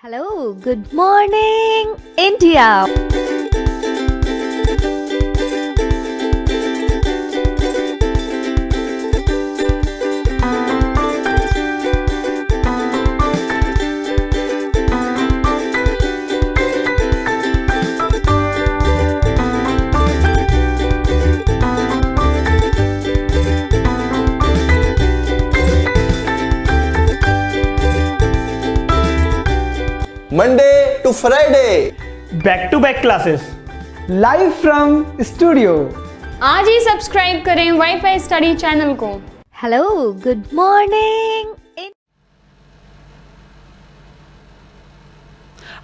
Hello, good morning, India. Monday to Friday, back to back classes live from studio. आज ही subscribe करें WiFi study channel को। Hello, good morning.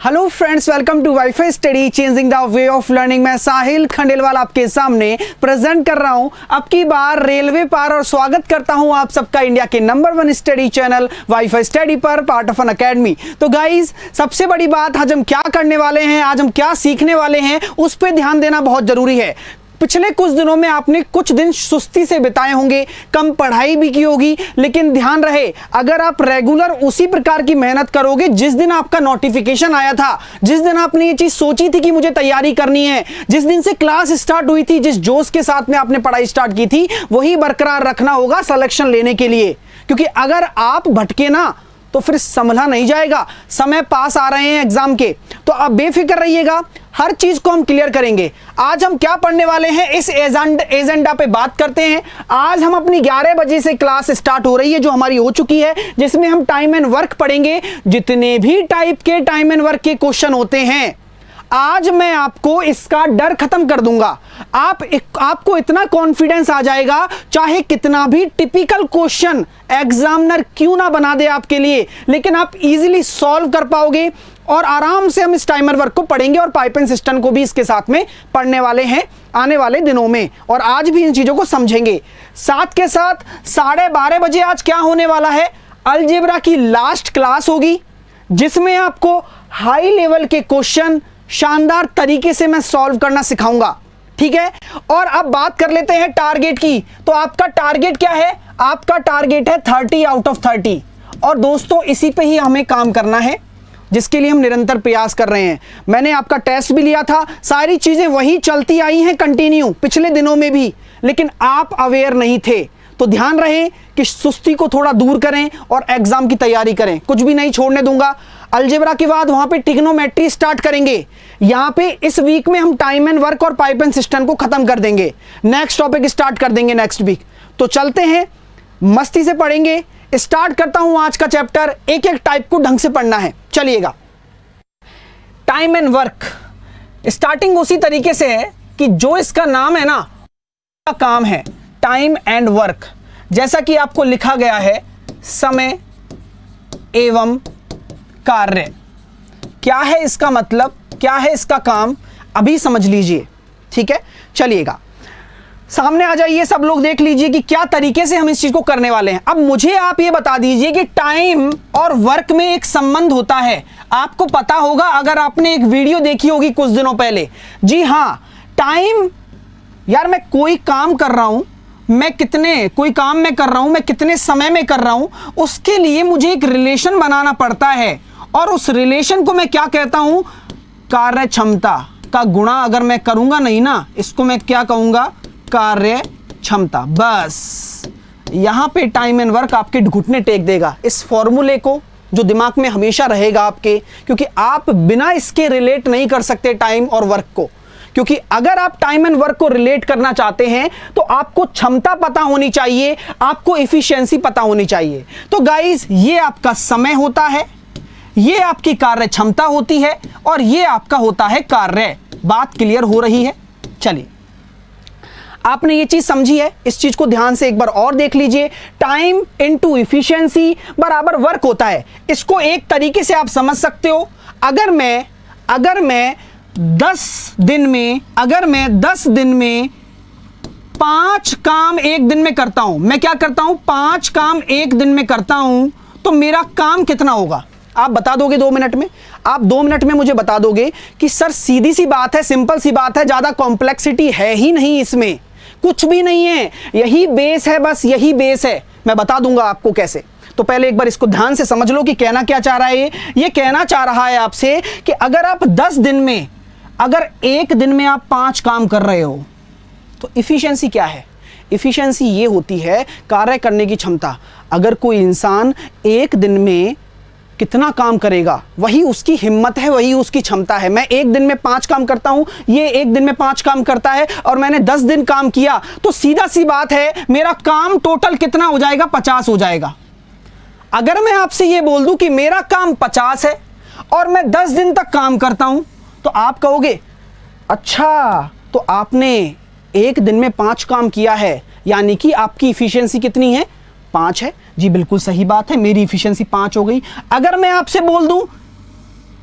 Hello friends, welcome to WiFi study changing the way of learning. मैं साहिल खंडेलवाल आपके सामने present कर रहा हूं अब की बार रेलवे पार और स्वागत करता हूं आप सबका इंडिया के number 1 study channel wifi study पर, पार्ट ऑफ एन अकेडमी। तो गाइज, सबसे बड़ी बात, आज हम क्या करने वाले हैं, आज हम क्या सीखने वाले हैं, उस पर ध्यान देना बहुत जरूरी है। पिछले कुछ दिनों में आपने कुछ दिन सुस्ती से बिताए होंगे, कम पढ़ाई भी की होगी, लेकिन ध्यान रहे, अगर आप रेगुलर उसी प्रकार की मेहनत करोगे, जिस दिन आपका नोटिफिकेशन आया था, जिस दिन आपने ये चीज सोची थी कि मुझे तैयारी करनी है, जिस दिन से क्लास स्टार्ट हुई थी, जिस जोश के साथ में आपने पढ़ाई स्टार्ट की थी, वही बरकरार रखना होगा सिलेक्शन लेने के लिए। क्योंकि अगर आप भटके ना तो फिर संभला नहीं जाएगा। समय पास आ रहे हैं एग्जाम के, तो आप बेफिक्र रहिएगा, हर चीज को हम क्लियर करेंगे। आज हम क्या पढ़ने वाले हैं, इस एजेंडा पे बात करते हैं। आज हम अपनी 11 बजे से क्लास स्टार्ट हो रही है, जो हमारी हो चुकी है, जिसमें हम टाइम एंड वर्क पढ़ेंगे। जितने भी टाइप के टाइम एंड वर्क के क्वेश्चन होते हैं, आज मैं आपको इसका डर खत्म कर दूंगा। आपको इतना कॉन्फिडेंस आ जाएगा, चाहे कितना भी टिपिकल क्वेश्चन एग्जामिनर क्यों ना बना दे आपके लिए, लेकिन आप इजीली सॉल्व कर पाओगे। और आराम से हम इस टाइमर वर्क को पढ़ेंगे और पाइपिंग सिस्टम को भी इसके साथ में पढ़ने वाले हैं आने वाले दिनों में, और आज भी इन चीजों को समझेंगे। साथ के साथ 12:30 बजे आज क्या होने वाला है, अलजेब्रा की लास्ट क्लास होगी, जिसमें आपको हाई लेवल के क्वेश्चन शानदार तरीके से मैं सॉल्व करना सिखाऊंगा, ठीक है। और अब बात कर लेते हैं टारगेट की। तो आपका टारगेट क्या है, आपका टारगेट है 30 आउट ऑफ 30। और दोस्तों, इसी पे ही हमें काम करना है, जिसके लिए हम निरंतर प्रयास कर रहे हैं। मैंने आपका टेस्ट भी लिया था, सारी चीजें वही चलती आई हैं कंटिन्यू पिछले दिनों में भी, लेकिन आप अवेयर नहीं थे। तो ध्यान रहे कि सुस्ती को थोड़ा दूर करें और एग्जाम की तैयारी करें, कुछ भी नहीं छोड़ने दूंगा। अलजेब्रा के बाद वहां पे ट्रिग्नोमेट्री स्टार्ट करेंगे। यहां पे इस वीक में हम टाइम एंड वर्क और पाइप एंड सिस्टम को खत्म कर देंगे, नेक्स्ट टॉपिक स्टार्ट कर देंगे नेक्स्ट वीक। तो चलते हैं, मस्ती से पढ़ेंगे। स्टार्ट करता हूं आज का चैप्टर, एक एक टाइप को ढंग से पढ़ना है। चलिएगा, टाइम एंड वर्क स्टार्टिंग उसी तरीके से है कि जो इसका नाम है ना, का काम है टाइम एंड वर्क। जैसा कि आपको लिखा गया है, समय एवं कार्य। क्या है इसका मतलब, क्या है इसका काम, अभी समझ लीजिए, ठीक है। चलिएगा, सामने आ जाइए, सब लोग देख लीजिए कि क्या तरीके से हम इस चीज को करने वाले हैं। अब मुझे आप ये बता दीजिए कि टाइम और वर्क में एक संबंध होता है। आपको पता होगा, अगर आपने एक वीडियो देखी होगी कुछ दिनों पहले। जी हां, टाइम, यार मैं कोई काम कर रहा हूं, मैं कितने समय में कर रहा हूं, उसके लिए मुझे एक रिलेशन बनाना पड़ता है। और उस रिलेशन को मैं क्या कहता हूं, कार्य क्षमता का गुणा अगर मैं करूंगा नहीं ना, इसको मैं क्या कहूंगा, कार्य क्षमता। बस यहां पे टाइम एंड वर्क आपके घुटने टेक देगा। इस फॉर्मूले को जो दिमाग में हमेशा रहेगा आपके, क्योंकि आप बिना इसके रिलेट नहीं कर सकते टाइम और वर्क को। क्योंकि अगर आप टाइम एंड वर्क को रिलेट करना चाहते हैं तो आपको क्षमता पता होनी चाहिए, आपको एफिशिएंसी पता होनी चाहिए। तो गाइस, ये आपका समय होता है, ये आपकी कार्य क्षमता होती है, और ये आपका होता है कार्य। बात क्लियर हो रही है। चलिए, आपने ये चीज समझी है, इस चीज को ध्यान से एक बार और देख लीजिए। टाइम इनटू एफिशिएंसी बराबर वर्क होता है। इसको एक तरीके से आप समझ सकते हो, अगर मैं 10 दिन में 5 काम एक दिन में करता हूं, मैं क्या करता हूं, 5 काम एक दिन में करता हूं, तो मेरा काम कितना होगा आप बता दोगे 2 मिनट में। आप 2 मिनट में मुझे बता दोगे कि सर सीधी सी बात है, सिंपल सी बात है, ज्यादा कॉम्प्लेक्सिटी है ही नहीं, इसमें कुछ भी नहीं है, यही बेस है, बस यही बेस है। मैं बता दूंगा आपको कैसे। तो पहले एक बार इसको ध्यान से समझ लो कि कहना क्या चाह रहा है। ये कहना चाह रहा है आपसे कि अगर आप 10 दिन में, अगर एक दिन में आप 5 काम कर रहे हो तो इफिशिएंसी क्या है? इफिशिएंसी ये होती है कार्य करने की क्षमता। अगर कोई इंसान एक दिन में कितना काम करेगा वही उसकी हिम्मत है, वही उसकी क्षमता है। मैं एक दिन में 5 काम करता हूं, ये एक दिन में 5 काम करता है और मैंने 10 दिन काम किया, तो सीधा सी बात है मेरा काम टोटल कितना हो जाएगा? 50 हो जाएगा। अगर मैं आपसे ये बोल दूं कि मेरा काम 50 है और मैं 10 दिन तक काम करता हूं, तो आप कहोगे अच्छा तो आपने एक दिन में 5 काम किया है, यानी कि आपकी इफिशिएंसी कितनी है? 5 है। जी बिल्कुल सही बात है, मेरी इफिशिएंसी 5 हो गई। अगर मैं आपसे बोल दूं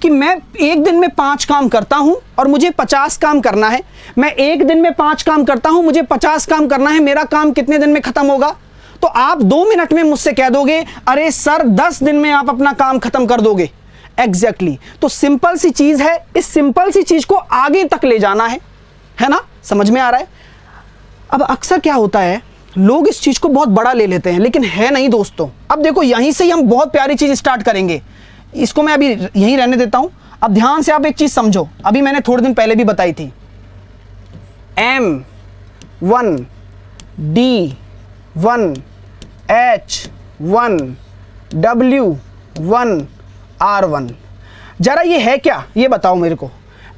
कि मैं एक दिन में 5 काम करता हूं और मुझे 50 काम करना है, मैं एक दिन में 5 काम करता हूं, मुझे 50 काम करना है, मेरा काम कितने दिन में खत्म होगा? तो आप 2 मिनट में मुझसे कह दोगे अरे सर 10 दिन में आप अपना काम खत्म कर दोगे। एग्जैक्टली। तो सिंपल सी चीज है, इस सिंपल सी चीज को आगे तक ले जाना है ना? समझ में आ रहा है? अब अक्सर क्या होता है, लोग इस चीज को बहुत बड़ा ले लेते हैं, लेकिन है नहीं दोस्तों। अब देखो यहीं से ही हम बहुत प्यारी चीज स्टार्ट करेंगे। इसको मैं अभी यहीं रहने देता हूं। अब ध्यान से आप एक चीज समझो, अभी मैंने थोड़े दिन पहले भी बताई थी। M1 D1 H1 W1 R1। जरा ये है क्या, ये बताओ मेरे को।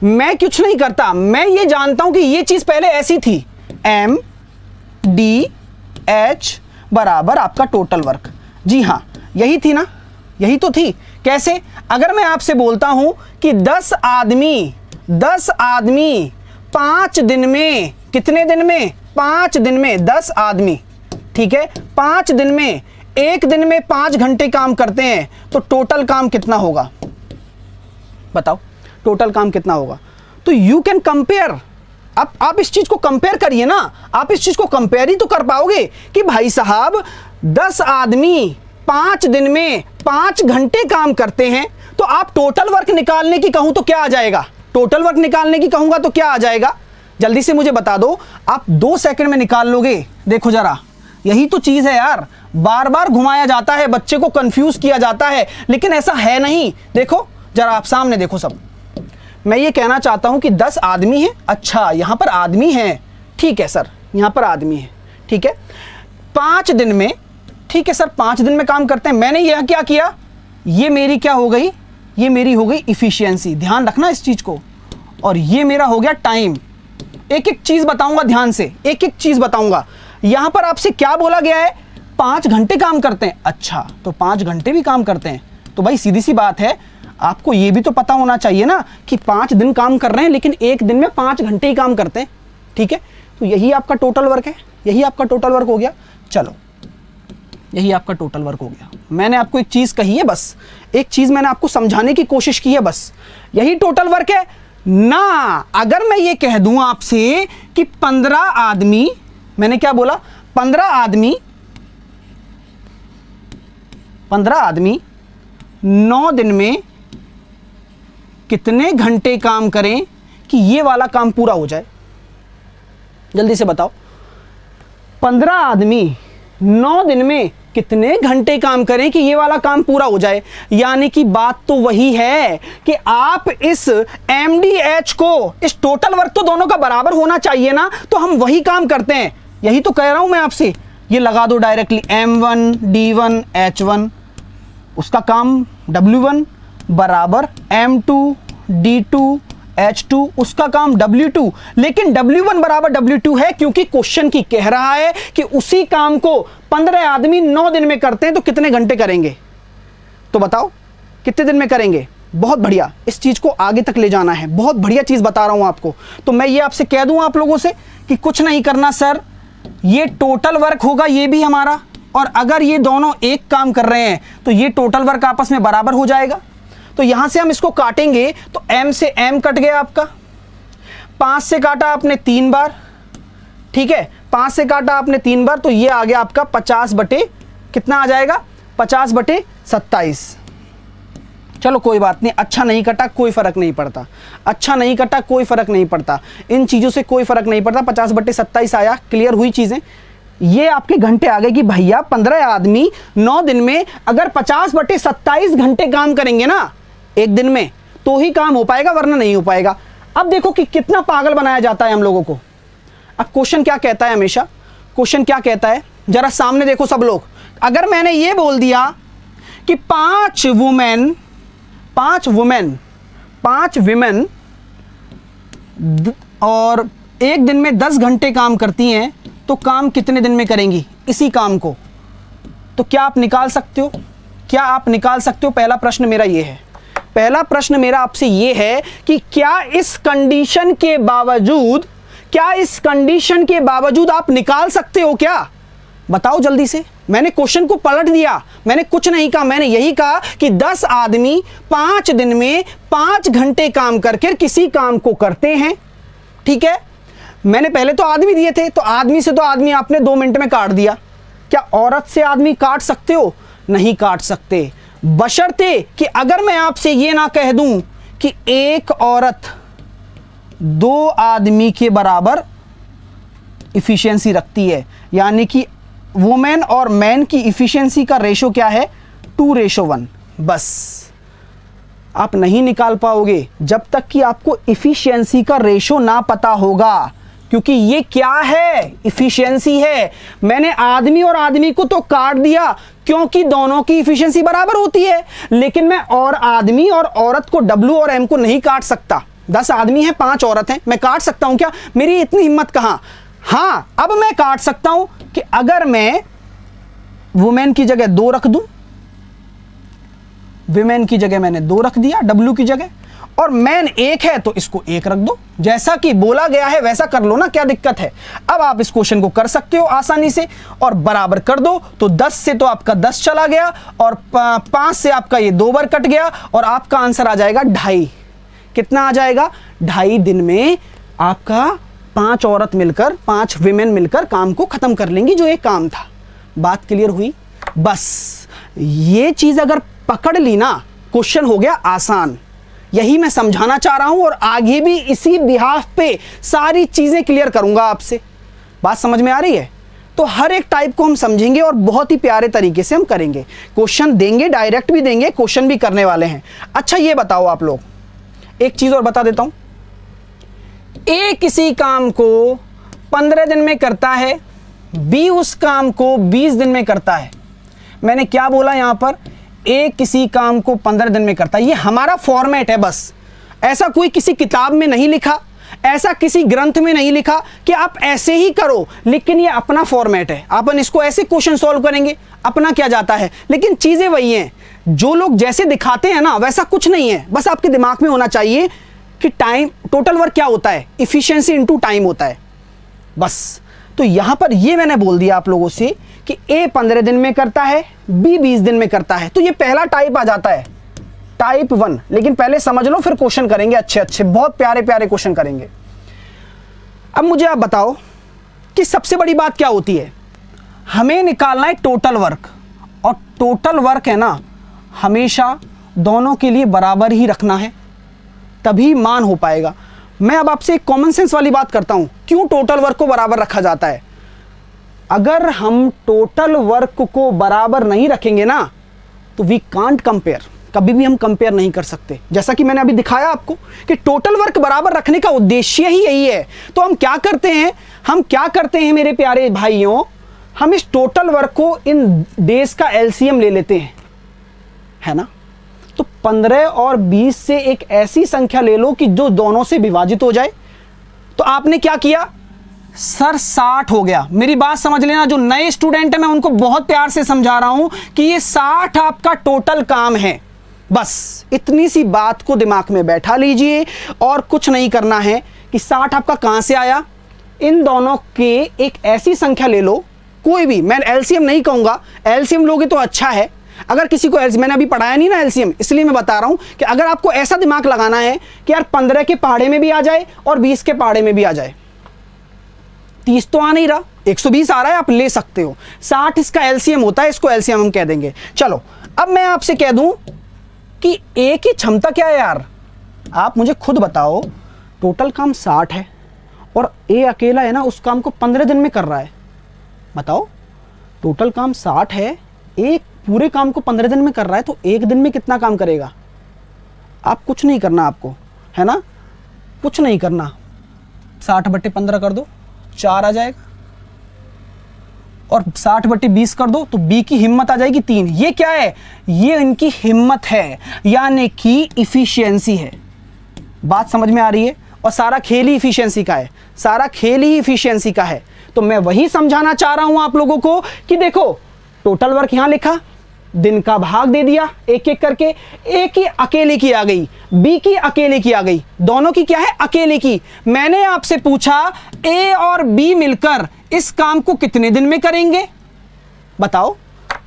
मैं कुछ नहीं करता, मैं ये जानता हूं कि ये चीज पहले ऐसी थी, M D H बराबर आपका टोटल वर्क। जी हाँ, यही थी ना, यही तो थी। कैसे? अगर मैं आपसे बोलता हूं कि 10 आदमी 5 दिन में, कितने दिन में? 5 दिन में 10 आदमी, ठीक है, 5 दिन में, एक दिन में 5 घंटे काम करते हैं, तो टोटल काम कितना होगा? बताओ टोटल काम कितना होगा? तो यू कैन कंपेयर। आप इस चीज को कंपेयर करिए ना, आप इस चीज को कंपेयर ही तो कर पाओगे कि भाई साहब 10 आदमी 5 दिन में 5 घंटे काम करते हैं, तो आप टोटल वर्क निकालने की कहूं तो क्या आ जाएगा? टोटल वर्क निकालने की कहूंगा तो क्या आ जाएगा? जल्दी से मुझे बता दो, आप 2 सेकंड में निकाल लोगे। देखो जरा, यही तो चीज है यार, बार बार घुमाया जाता है, बच्चे को कंफ्यूज किया जाता है, लेकिन ऐसा है नहीं। देखो जरा, आप सामने देखो सब। मैं ये कहना चाहता हूं कि 10 आदमी हैं। अच्छा, यहां पर आदमी हैं, ठीक है सर, यहां पर आदमी है, ठीक है। 5 दिन में, ठीक है सर, 5 दिन में काम करते हैं। मैंने यह क्या किया? ये मेरी क्या हो गई? ये मेरी हो गई इफिशियंसी। ध्यान रखना इस चीज को। और ये मेरा हो गया टाइम। एक एक चीज बताऊंगा ध्यान से, एक एक चीज बताऊंगा। यहां पर आपसे क्या बोला गया है? 5 घंटे काम करते हैं। अच्छा, तो 5 घंटे भी काम करते हैं, तो भाई सीधी सी बात है, आपको ये भी तो पता होना चाहिए ना कि 5 दिन काम कर रहे हैं, लेकिन एक दिन में 5 घंटे ही काम करते हैं, ठीक है। तो यही आपका टोटल वर्क है, यही आपका टोटल वर्क हो गया। चलो, यही आपका टोटल वर्क हो गया। मैंने आपको एक चीज कही है, बस एक चीज मैंने आपको समझाने की कोशिश की है, बस यही टोटल वर्क है ना। अगर मैं ये कह दूं आपसे कि 15 आदमी, मैंने क्या बोला? 15 आदमी 9 दिन में कितने घंटे काम करें कि ये वाला काम पूरा हो जाए? जल्दी से बताओ। 15 आदमी 9 दिन में कितने घंटे काम करें कि ये वाला काम पूरा हो जाए? यानी कि बात तो वही है कि आप इस MDH को, इस टोटल वर्क तो दोनों का बराबर होना चाहिए ना, तो हम वही काम करते हैं। यही तो कह रहा हूं मैं आपसे। ये लगा दो डायरेक्टली, M1 D1 H1, उसका काम W1 बराबर M2 D2 H2, उसका काम W2। लेकिन W1 बराबर W2 है क्योंकि क्वेश्चन की कह रहा है कि उसी काम को 15 आदमी 9 दिन में करते हैं, तो कितने घंटे करेंगे? तो बताओ कितने दिन में करेंगे? बहुत बढ़िया, इस चीज को आगे तक ले जाना है। बहुत बढ़िया चीज बता रहा हूं आपको। तो मैं ये आपसे कह दूं आप लोगों से कि कुछ नहीं करना सर, ये टोटल वर्क होगा ये भी हमारा, और अगर ये दोनों एक काम कर रहे हैं तो ये टोटल वर्क आपस में बराबर हो जाएगा। तो यहां से हम इसको काटेंगे तो M से M कट गया आपका, 5 से काटा आपने 3 बार, ठीक है, 5 से काटा आपने 3 बार, तो ये आ गया आपका 50 बटे कितना आ जाएगा? 50 बटे 27। चलो कोई बात नहीं, अच्छा नहीं कटा कोई फर्क नहीं पड़ता, अच्छा नहीं कटा कोई फर्क नहीं पड़ता, इन चीज़ों से कोई फर्क नहीं पड़ता। 50 बटे 27 आया, क्लियर हुई चीज़ें, ये आपके घंटे आ गए कि भैया 15 आदमी 9 दिन में अगर 50/27 घंटे काम करेंगे ना एक दिन में तो ही काम हो पाएगा, वरना नहीं हो पाएगा। अब देखो कि कितना पागल बनाया जाता है हम लोगों को। अब क्वेश्चन क्या कहता है, हमेशा क्वेश्चन क्या कहता है, जरा सामने देखो सब लोग। अगर मैंने ये बोल दिया कि 5 विमेन और एक दिन में 10 घंटे काम करती हैं तो काम कितने दिन में करेंगी इसी काम को, तो क्या आप निकाल सकते हो? क्या आप निकाल सकते हो? पहला प्रश्न मेरा ये है, पहला प्रश्न मेरा आपसे ये है कि क्या इस कंडीशन के बावजूद आप निकाल सकते हो क्या? बताओ जल्दी से। मैंने क्वेश्चन को पलट दिया, मैंने कुछ नहीं कहा, मैंने यही कहा कि 10 आदमी 5 दिन में 5 घंटे काम करके किसी काम को करते हैं, ठीक है। मैंने पहले तो आदमी दिए थे, तो आदमी से तो आदमी आपने 2 मिनट में काट दिया। क्या औरत से आदमी काट सकते हो? नहीं काट सकते, बशर्ते कि अगर मैं आपसे ये ना कह दूं कि एक औरत 2 आदमी के बराबर इफिशियंसी रखती है, यानी कि वुमेन और मैन की इफिशियंसी का रेशो क्या है? 2:1। बस आप नहीं निकाल पाओगे जब तक कि आपको इफिशियंसी का रेशो ना पता होगा, क्योंकि ये क्या है? इफिशियंसी है। मैंने आदमी और आदमी को तो काट दिया क्योंकि दोनों की इफिशियंसी बराबर होती है, लेकिन मैं और आदमी और औरत को, W और M को नहीं काट सकता। 10 आदमी हैं 5 औरत हैं, मैं काट सकता हूं क्या? मेरी इतनी हिम्मत कहां। हां, अब मैं काट सकता हूं कि अगर मैं वुमेन की जगह 2 रख दूं, विमेन की जगह मैंने 2 रख दिया W की जगह, और मैन 1 है तो इसको 1 रख दो। जैसा कि बोला गया है वैसा कर लो ना, क्या दिक्कत है? अब आप इस क्वेश्चन को कर सकते हो आसानी से और बराबर कर दो, तो 10 से तो आपका 10 चला गया और 5 से आपका ये 2 बार कट गया और आपका आंसर आ जाएगा 2.5। कितना आ जाएगा? 2.5 दिन में आपका 5 औरत मिलकर, 5 विमेन मिलकर काम को खत्म कर लेंगी, जो एक काम था। बात क्लियर हुई? बस ये चीज अगर पकड़ ली ना, क्वेश्चन हो गया आसान। यही मैं समझाना चाह रहा हूं और आगे भी इसी बिहाफ पे सारी चीजें क्लियर करूंगा आपसे। बात समझ में आ रही है? तो हर एक टाइप को हम समझेंगे और बहुत ही प्यारे तरीके से हम करेंगे। क्वेश्चन देंगे, डायरेक्ट भी देंगे, क्वेश्चन भी करने वाले हैं। अच्छा ये बताओ आप लोग, एक चीज और बता देता हूं। ए किसी काम को 15 दिन में करता है, बी उस काम को 20 दिन में करता है। मैंने क्या बोला यहां पर? ए किसी काम को 15 दिन में करता है। ये हमारा फॉर्मेट है बस, ऐसा कोई किसी किताब में नहीं लिखा, ऐसा किसी ग्रंथ में नहीं लिखा कि आप ऐसे ही करो, लेकिन ये अपना फॉर्मेट है। अपन इसको ऐसे क्वेश्चन सॉल्व करेंगे, अपना क्या जाता है, लेकिन चीजें वही हैं। जो लोग जैसे दिखाते हैं ना वैसा कुछ नहीं है। बस आपके दिमाग में होना चाहिए कि टाइम, टोटल वर्क क्या होता है? इफिशिएंसी इनटू टाइम होता है, बस। तो यहां पर ये मैंने बोल दिया आप लोगों से कि ए 15 दिन में करता है, बी 20 दिन में करता है, तो ये पहला टाइप आ जाता है, टाइप 1। लेकिन पहले समझ लो, फिर क्वेश्चन करेंगे अच्छे अच्छे, बहुत प्यारे प्यारे क्वेश्चन करेंगे। अब मुझे आप बताओ कि सबसे बड़ी बात क्या होती है? हमें निकालना है टोटल वर्क, और टोटल वर्क है ना हमेशा दोनों के लिए बराबर ही रखना है, तभी मान हो पाएगा। मैं अब आपसे एक कॉमन सेंस वाली बात करता हूं, क्यों टोटल वर्क को बराबर रखा जाता है? अगर हम टोटल वर्क को बराबर नहीं रखेंगे ना तो वी कांट कंपेयर, कभी भी हम कंपेयर नहीं कर सकते। जैसा कि मैंने अभी दिखाया आपको कि टोटल वर्क बराबर रखने का उद्देश्य ही यही है। तो हम क्या करते हैं मेरे प्यारे भाइयों, हम इस टोटल वर्क को इन डेज का एलसीएम ले लेते हैं, है ना। तो 15 और 20 से एक ऐसी संख्या ले लो कि जो दोनों से विभाजित हो जाए। तो आपने क्या किया सर? 60 हो गया। मेरी बात समझ लेना, जो नए स्टूडेंट है मैं उनको बहुत प्यार से समझा रहा हूं कि ये 60 आपका टोटल काम है। बस इतनी सी बात को दिमाग में बैठा लीजिए और कुछ नहीं करना है कि 60 आपका कहां से आया। इन दोनों के एक ऐसी संख्या ले लो, कोई भी, मैं एलसीएम नहीं कहूंगा, एलसीएम लोगे तो अच्छा है। अगर किसी को मैंने अभी पढ़ाया नहीं ना एलसीएम, इसलिए मैं बता रहा हूं कि अगर आपको ऐसा दिमाग लगाना है कि यार 15 के पहाड़े में भी आ जाए और 20 के पहाड़े में भी आ जाए, 30 तो आ नहीं रहा, 120 आ रहा है, आप ले सकते हो। 60 इसका एलसीएम होता है, इसको एलसीएम हम कह देंगे। चलो अब मैं आपसे कह दूं कि ए की क्षमता क्या है यार, आप मुझे खुद बताओ। टोटल काम 60 है और ए अकेला है ना उस काम को 15 दिन में कर रहा है, बताओ, टोटल काम 60 है, एक पूरे काम को 15 दिन में कर रहा है, तो एक दिन में कितना काम करेगा? आप कुछ नहीं करना आपको, है ना, कुछ नहीं करना। 60/15 कर दो, 4 आ जाएगा, और 60/20 कर दो तो बी की हिम्मत आ जाएगी 3। ये क्या है? ये इनकी हिम्मत है, यानी कि इफिशियंसी है। बात समझ में आ रही है? और सारा खेल ही इफिशियंसी का है, सारा खेल ही इफिशियंसी का है। तो मैं वही समझाना चाह रहा हूं आप लोगों को कि देखो, टोटल वर्क यहां लिखा, दिन का भाग दे दिया एक एक करके, ए की अकेले की आ गई, बी की अकेले की आ गई, दोनों की क्या है? अकेले की। मैंने आपसे पूछा ए और बी मिलकर इस काम को कितने दिन में करेंगे? बताओ,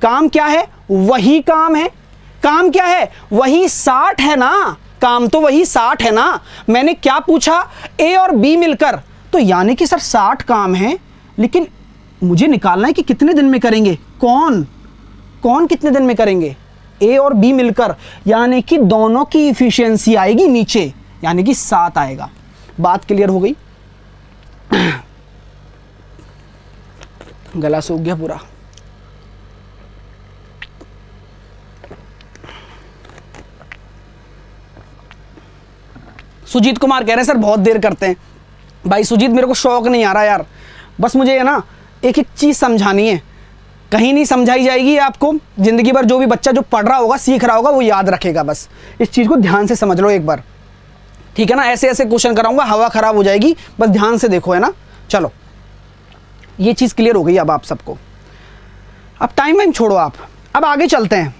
काम क्या है? वही काम है। काम क्या है? वही 60 है ना, काम तो वही 60 है ना। मैंने क्या पूछा? ए और बी मिलकर, तो यानी कि सर 60 काम है, लेकिन मुझे निकालना है कि कितने दिन में करेंगे। कौन कौन कितने दिन में करेंगे? ए और बी मिलकर, यानी कि दोनों की इफिशियंसी आएगी नीचे, यानी कि 7 आएगा। बात क्लियर हो गई? गला सूख गया पूरा। सुजीत कुमार कह रहे हैं सर बहुत देर करते हैं। भाई सुजीत, मेरे को शौक नहीं आ रहा यार, बस मुझे है ना एक एक चीज समझानी है, कहीं नहीं समझाई जाएगी आपको। जिंदगी भर जो भी बच्चा जो पढ़ रहा होगा, सीख रहा होगा, वो याद रखेगा। बस इस चीज को ध्यान से समझ लो एक बार, ठीक है ना। ऐसे ऐसे क्वेश्चन कराऊंगा, हवा खराब हो जाएगी, बस ध्यान से देखो, है ना। चलो, ये चीज क्लियर हो गई अब आप सबको। अब टाइम वाइम छोड़ो, आप अब आगे चलते हैं,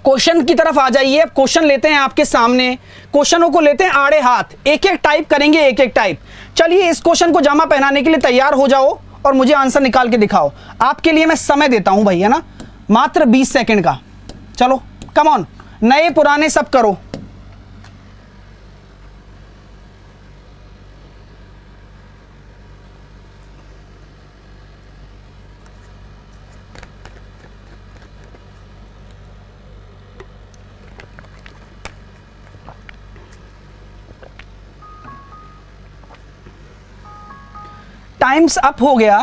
क्वेश्चन की तरफ आ जाइए। अब क्वेश्चन लेते हैं आपके सामने, क्वेश्चनों को लेते हैं आड़े हाथ, एक एक टाइप करेंगे, एक एक टाइप। चलिए, इस क्वेश्चन को जामा पहनाने के लिए तैयार हो जाओ और मुझे आंसर निकाल के दिखाओ। आपके लिए मैं समय देता हूं भाई, है ना, मात्र 20 सेकंड का। चलो कम ऑन, नए पुराने सब करो। टाइम्स अप हो गया,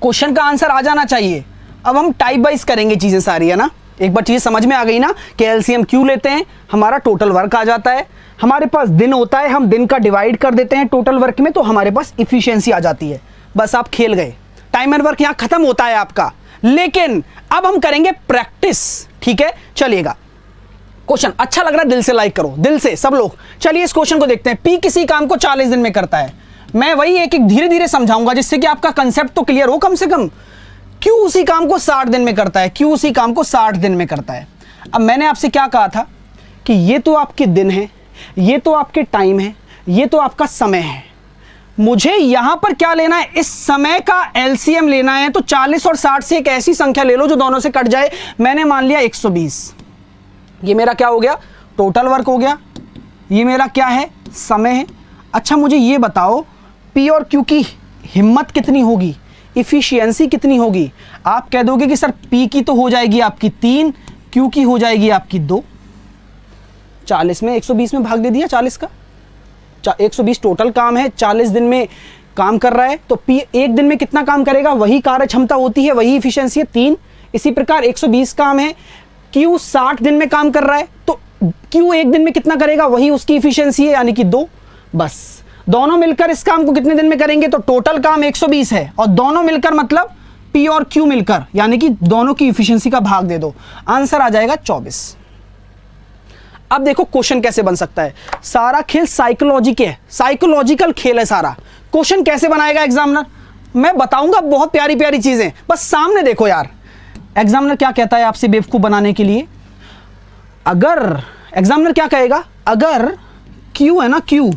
क्वेश्चन का आंसर आ जाना चाहिए। अब हम टाइप वाइज करेंगे चीजें सारी, है ना। एक बार चीजें समझ में आ गई ना कि एलसीएम क्यों लेते हैं, हमारा टोटल वर्क आ जाता है, हमारे पास दिन होता है, हम दिन का डिवाइड कर देते हैं टोटल वर्क में, तो हमारे पास इफिशियंसी आ जाती है। बस आप खेल गए, टाइम एंड वर्क यहां खत्म होता है आपका। लेकिन अब हम करेंगे प्रैक्टिस, ठीक है। चलिएगा, क्वेश्चन अच्छा लग रहा है, दिल से लाइक करो, दिल से सब लोग। चलिए इस क्वेश्चन को देखते हैं। पी किसी काम को 40 दिन में करता है। मैं वही एक एक धीरे धीरे समझाऊंगा, जिससे कि आपका कंसेप्ट तो क्लियर हो कम से कम। क्यों उसी काम को 60 दिन में करता है, क्यों उसी काम को 60 दिन में करता है। अब मैंने आपसे क्या कहा था कि ये तो आपके दिन है, ये तो आपके टाइम है, ये तो आपका समय है। मुझे यहां पर क्या लेना है? इस समय का एलसीएम लेना है। तो 40 और 60 से एक ऐसी संख्या ले लो जो दोनों से कट जाए। मैंने मान लिया 120। ये मेरा क्या हो गया? टोटल वर्क हो गया। ये मेरा क्या है? समय है। अच्छा, मुझे ये बताओ, पी और क्यू की हिम्मत कितनी होगी, इफिशियंसी कितनी होगी? आप कह दोगे कि सर पी की तो हो जाएगी आपकी 3, क्यू की हो जाएगी आपकी 2। 40 में 120 में भाग दे दिया 40 का। 120 टोटल काम है, 40 दिन में काम कर रहा है, तो पी एक दिन में कितना काम करेगा? वही कार्य क्षमता होती है, वही इफिशियंसी है 3। इसी प्रकार 120 काम है, क्यू 60 दिन में काम कर रहा है, तो क्यू एक दिन में कितना करेगा? वही उसकी इफिशियंसी है, यानी कि 2। बस दोनों मिलकर इस काम को कितने दिन में करेंगे? तो टोटल काम 120 है, और दोनों मिलकर मतलब पी और क्यू मिलकर, यानी कि दोनों की इफिशियंसी का भाग दे दो, आंसर आ जाएगा 24। अब देखो क्वेश्चन कैसे बन सकता है। सारा खेल साइकोलॉजी के, साइकोलॉजिकल खेल है सारा। क्वेश्चन कैसे बनाएगा एग्जामिनर, मैं बताऊंगा, बहुत प्यारी प्यारी चीजें, बस सामने देखो यार। एग्जामिनर क्या कहता है आपसे बेवकूफ बनाने के लिए? अगर एग्जामिनर क्या कहेगा, अगर क्यू है ना, क्यू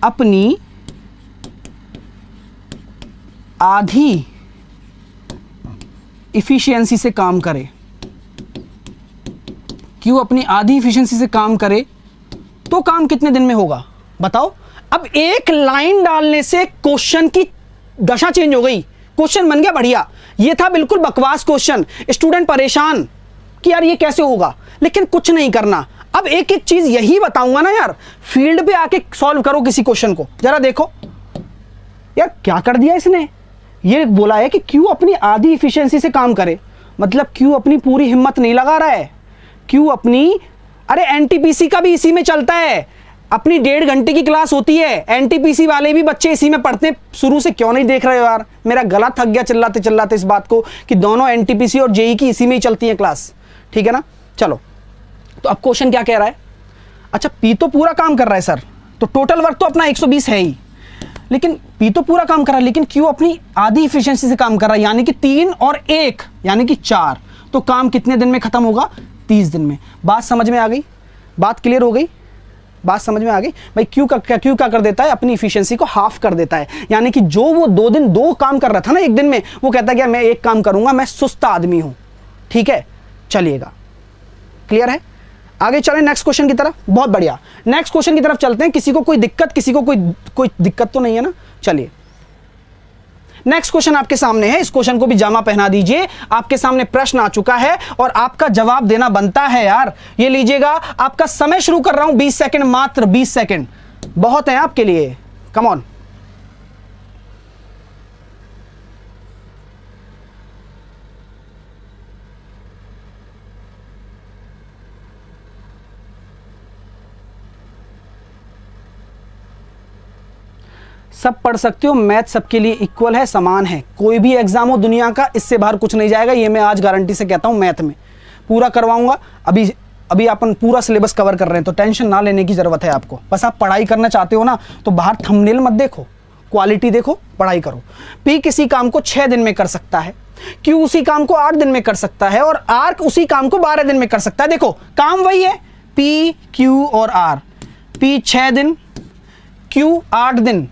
अपनी आधी इफिशियंसी से काम करे, क्यू अपनी आधी इफिशियंसी से काम करे, तो काम कितने दिन में होगा? बताओ। अब एक लाइन डालने से क्वेश्चन की दशा चेंज हो गई, क्वेश्चन बन गया बढ़िया। ये था बिल्कुल बकवास क्वेश्चन, स्टूडेंट परेशान कि यार ये कैसे होगा, लेकिन कुछ नहीं करना। अब एक एक चीज यही बताऊंगा ना यार, फील्ड पे आके सॉल्व करो किसी क्वेश्चन को। जरा देखो यार क्या कर दिया इसने, ये बोला है कि क्यू अपनी आधी इफिशियंसी से काम करे, मतलब क्यू अपनी पूरी हिम्मत नहीं लगा रहा है। क्यू अपनी, अरे एनटीपीसी का भी इसी में चलता है, अपनी 1.5 घंटे की क्लास होती है, एनटीपीसी वाले भी बच्चे इसी में पढ़ते हैं। शुरू से क्यों नहीं देख रहे हो यार? मेरा गला थक गया चिल्लाते चिल्लाते इस बात को कि दोनों एनटीपीसी और जेई की इसी में ही चलती है क्लास, ठीक है ना। चलो, तो अब क्वेश्चन क्या कह रहा है? अच्छा, पी तो पूरा काम कर रहा है सर, तो टोटल वर्क तो अपना 120 है ही, लेकिन पी तो पूरा काम कर रहा है, लेकिन क्यू अपनी आधी इफिशियंसी से काम कर रहा है, यानी कि 3 और 1 यानी कि 4। तो काम कितने दिन में खत्म होगा? 30 दिन में। बात समझ में आ गई? बात क्लियर हो गई? बात समझ में आ गई भाई? क्यू क्या कर देता है? अपनी इफिशियंसी को हाफ कर देता है, यानी कि जो वो 2 दिन 2 काम कर रहा था ना एक दिन में, वो कहता है कि मैं 1 काम करूंगा, मैं सुस्त आदमी हूं, ठीक है। चलिएगा, क्लियर है? आगे चलें नेक्स्ट क्वेश्चन की तरफ। बहुत बढ़िया, नेक्स्ट क्वेश्चन की तरफ चलते हैं। किसी को कोई दिक्कत, किसी को कोई दिक्कत तो नहीं है ना? चलिए, नेक्स्ट क्वेश्चन आपके सामने है, इस क्वेश्चन को भी जामा पहना दीजिए। आपके सामने प्रश्न आ चुका है और आपका जवाब देना बनता है यार। ये लीजिएगा, आपका समय शुरू कर रहा हूं, 20 सेकंड, मात्र 20 सेकंड बहुत है आपके लिए। Come on. सब पढ़ सकते हो, मैथ सबके लिए इक्वल है, समान है। कोई भी एग्जाम हो दुनिया का, इससे बाहर कुछ नहीं जाएगा, ये मैं आज गारंटी से कहता हूं। मैथ में पूरा करवाऊंगा। अभी अपन पूरा सिलेबस कवर कर रहे हैं, तो टेंशन ना लेने की जरूरत है आपको। बस आप पढ़ाई करना चाहते हो ना, तो बाहर थंबनेल मत देखो, क्वालिटी देखो, पढ़ाई करो। पी किसी काम को 6 दिन में कर सकता है, क्यू उसी काम को 8 दिन में कर सकता है, और आर उसी काम को 12 दिन में कर सकता है। देखो, काम वही है, पी, क्यू और आर। पी 6 दिन, क्यू 8 दिन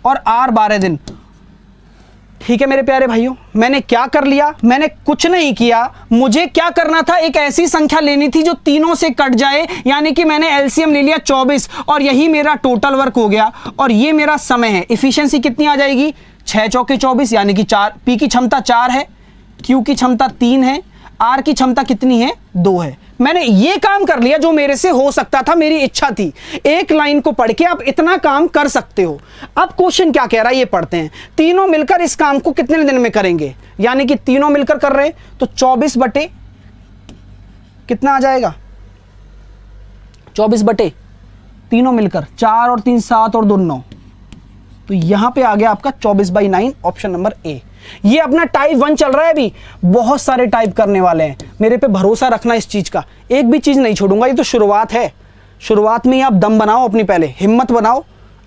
और आर 12 दिन। ठीक है मेरे प्यारे भाइयों, मैंने क्या कर लिया? मैंने कुछ नहीं किया। मुझे क्या करना था? एक ऐसी संख्या लेनी थी जो तीनों से कट जाए, यानी कि मैंने एलसीएम ले लिया 24, और यही मेरा टोटल वर्क हो गया, और ये मेरा समय है। इफिशियंसी कितनी आ जाएगी? 6 चौके 24, यानी कि 4। पी की क्षमता 4 है, क्यू की क्षमता 3 है, आर की क्षमता कितनी है? 2 है। मैंने ये काम कर लिया जो मेरे से हो सकता था, मेरी इच्छा थी। एक लाइन को पढ़ के आप इतना काम कर सकते हो। अब क्वेश्चन क्या कह रहा है ये पढ़ते हैं। तीनों मिलकर इस काम को कितने दिन में करेंगे? यानी कि तीनों मिलकर कर रहे हैं, तो 24 बटे कितना आ जाएगा? 24 बटे तीनों मिलकर 4 और 3 7 और 2 9, तो यहां पे आ गया आपका 24/9, ऑप्शन नंबर ए। ये अपना टाइप 1 चल रहा है, अभी बहुत सारे टाइप करने वाले हैं। मेरे पे भरोसा रखना इस चीज का, एक भी चीज नहीं छोड़ूंगा। ये तो शुरुआत है, शुरुआत में ही आप दम बनाओ अपनी, पहले हिम्मत बनाओ।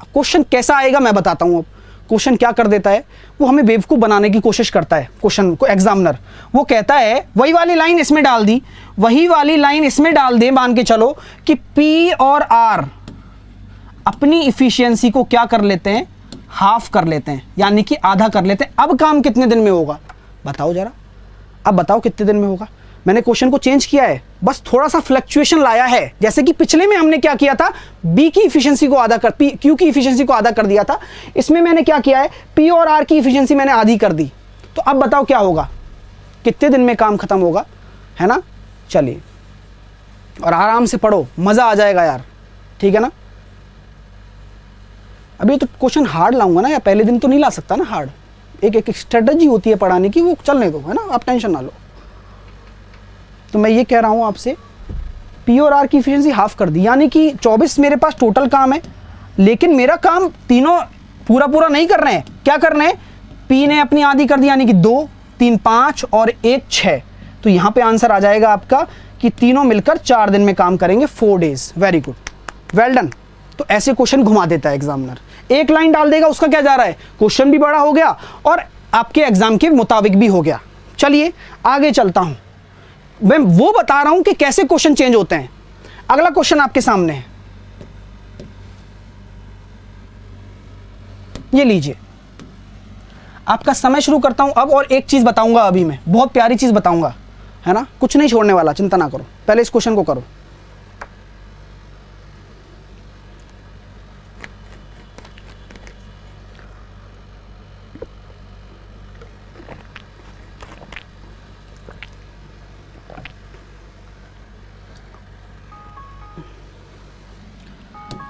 क्वेश्चन कैसा आएगा मैं बताता हूं। अब क्वेश्चन क्या कर देता है, वो हमें बेवकूफ बनाने की कोशिश करता है क्वेश्चन को। एग्जामिनर वो कहता है वही वाली लाइन इसमें डाल दी, वही वाली लाइन इसमें डाल दे, मान के चलो कि पी और आर अपनी इफिशियंसी को क्या कर लेते हैं? हाफ कर लेते हैं, यानी कि आधा कर लेते हैं। अब काम कितने दिन में होगा बताओ जरा, अब बताओ कितने दिन में होगा। मैंने क्वेश्चन को चेंज किया है, बस थोड़ा सा फ्लक्चुएशन लाया है। जैसे कि पिछले में हमने क्या किया था, बी की इफिशियंसी को आधा कर, पी क्यू की इफिशियंसी को आधा कर दिया था। इसमें मैंने क्या किया है, पी और आर की इफिशियंसी मैंने आधी कर दी। तो अब बताओ क्या होगा, कितने दिन में काम खत्म होगा, है ना। चलिए, और आराम से पढ़ो, मजा आ जाएगा यार, ठीक है ना। अभी तो क्वेश्चन हार्ड लाऊंगा ना, या पहले दिन तो नहीं ला सकता ना हार्ड। एक स्ट्रेटजी होती है पढ़ाने की, वो चलने दो, है ना, आप टेंशन ना लो। तो मैं ये कह रहा हूं आपसे, पी और आर की इफिशियंसी हाफ कर दी, यानी कि 24 मेरे पास टोटल काम है, लेकिन मेरा काम तीनों पूरा नहीं कर रहे हैं। क्या कर रहे हैं? पी ने अपनी आधी कर दी, यानी कि 2 3 5 और 1 6। तो यहां पे आंसर आ जाएगा आपका कि तीनों मिलकर 4 दिन में काम करेंगे, 4 days. Very good, well done. तो ऐसे क्वेश्चन घुमा देता है एग्जामिनर, एक लाइन डाल देगा, उसका क्या जा रहा है, क्वेश्चन भी बड़ा हो गया और आपके एग्जाम के मुताबिक भी हो गया। चलिए आगे चलता हूं, मैं वो बता रहा हूं कि कैसे क्वेश्चन चेंज होते हैं। अगला क्वेश्चन आपके सामने है, ये लीजिए। आपका समय शुरू करता हूं अब, और एक चीज बताऊंगा अभी, मैं बहुत प्यारी चीज बताऊंगा, है ना, कुछ नहीं छोड़ने वाला, चिंता ना करो। पहले इस क्वेश्चन को करो।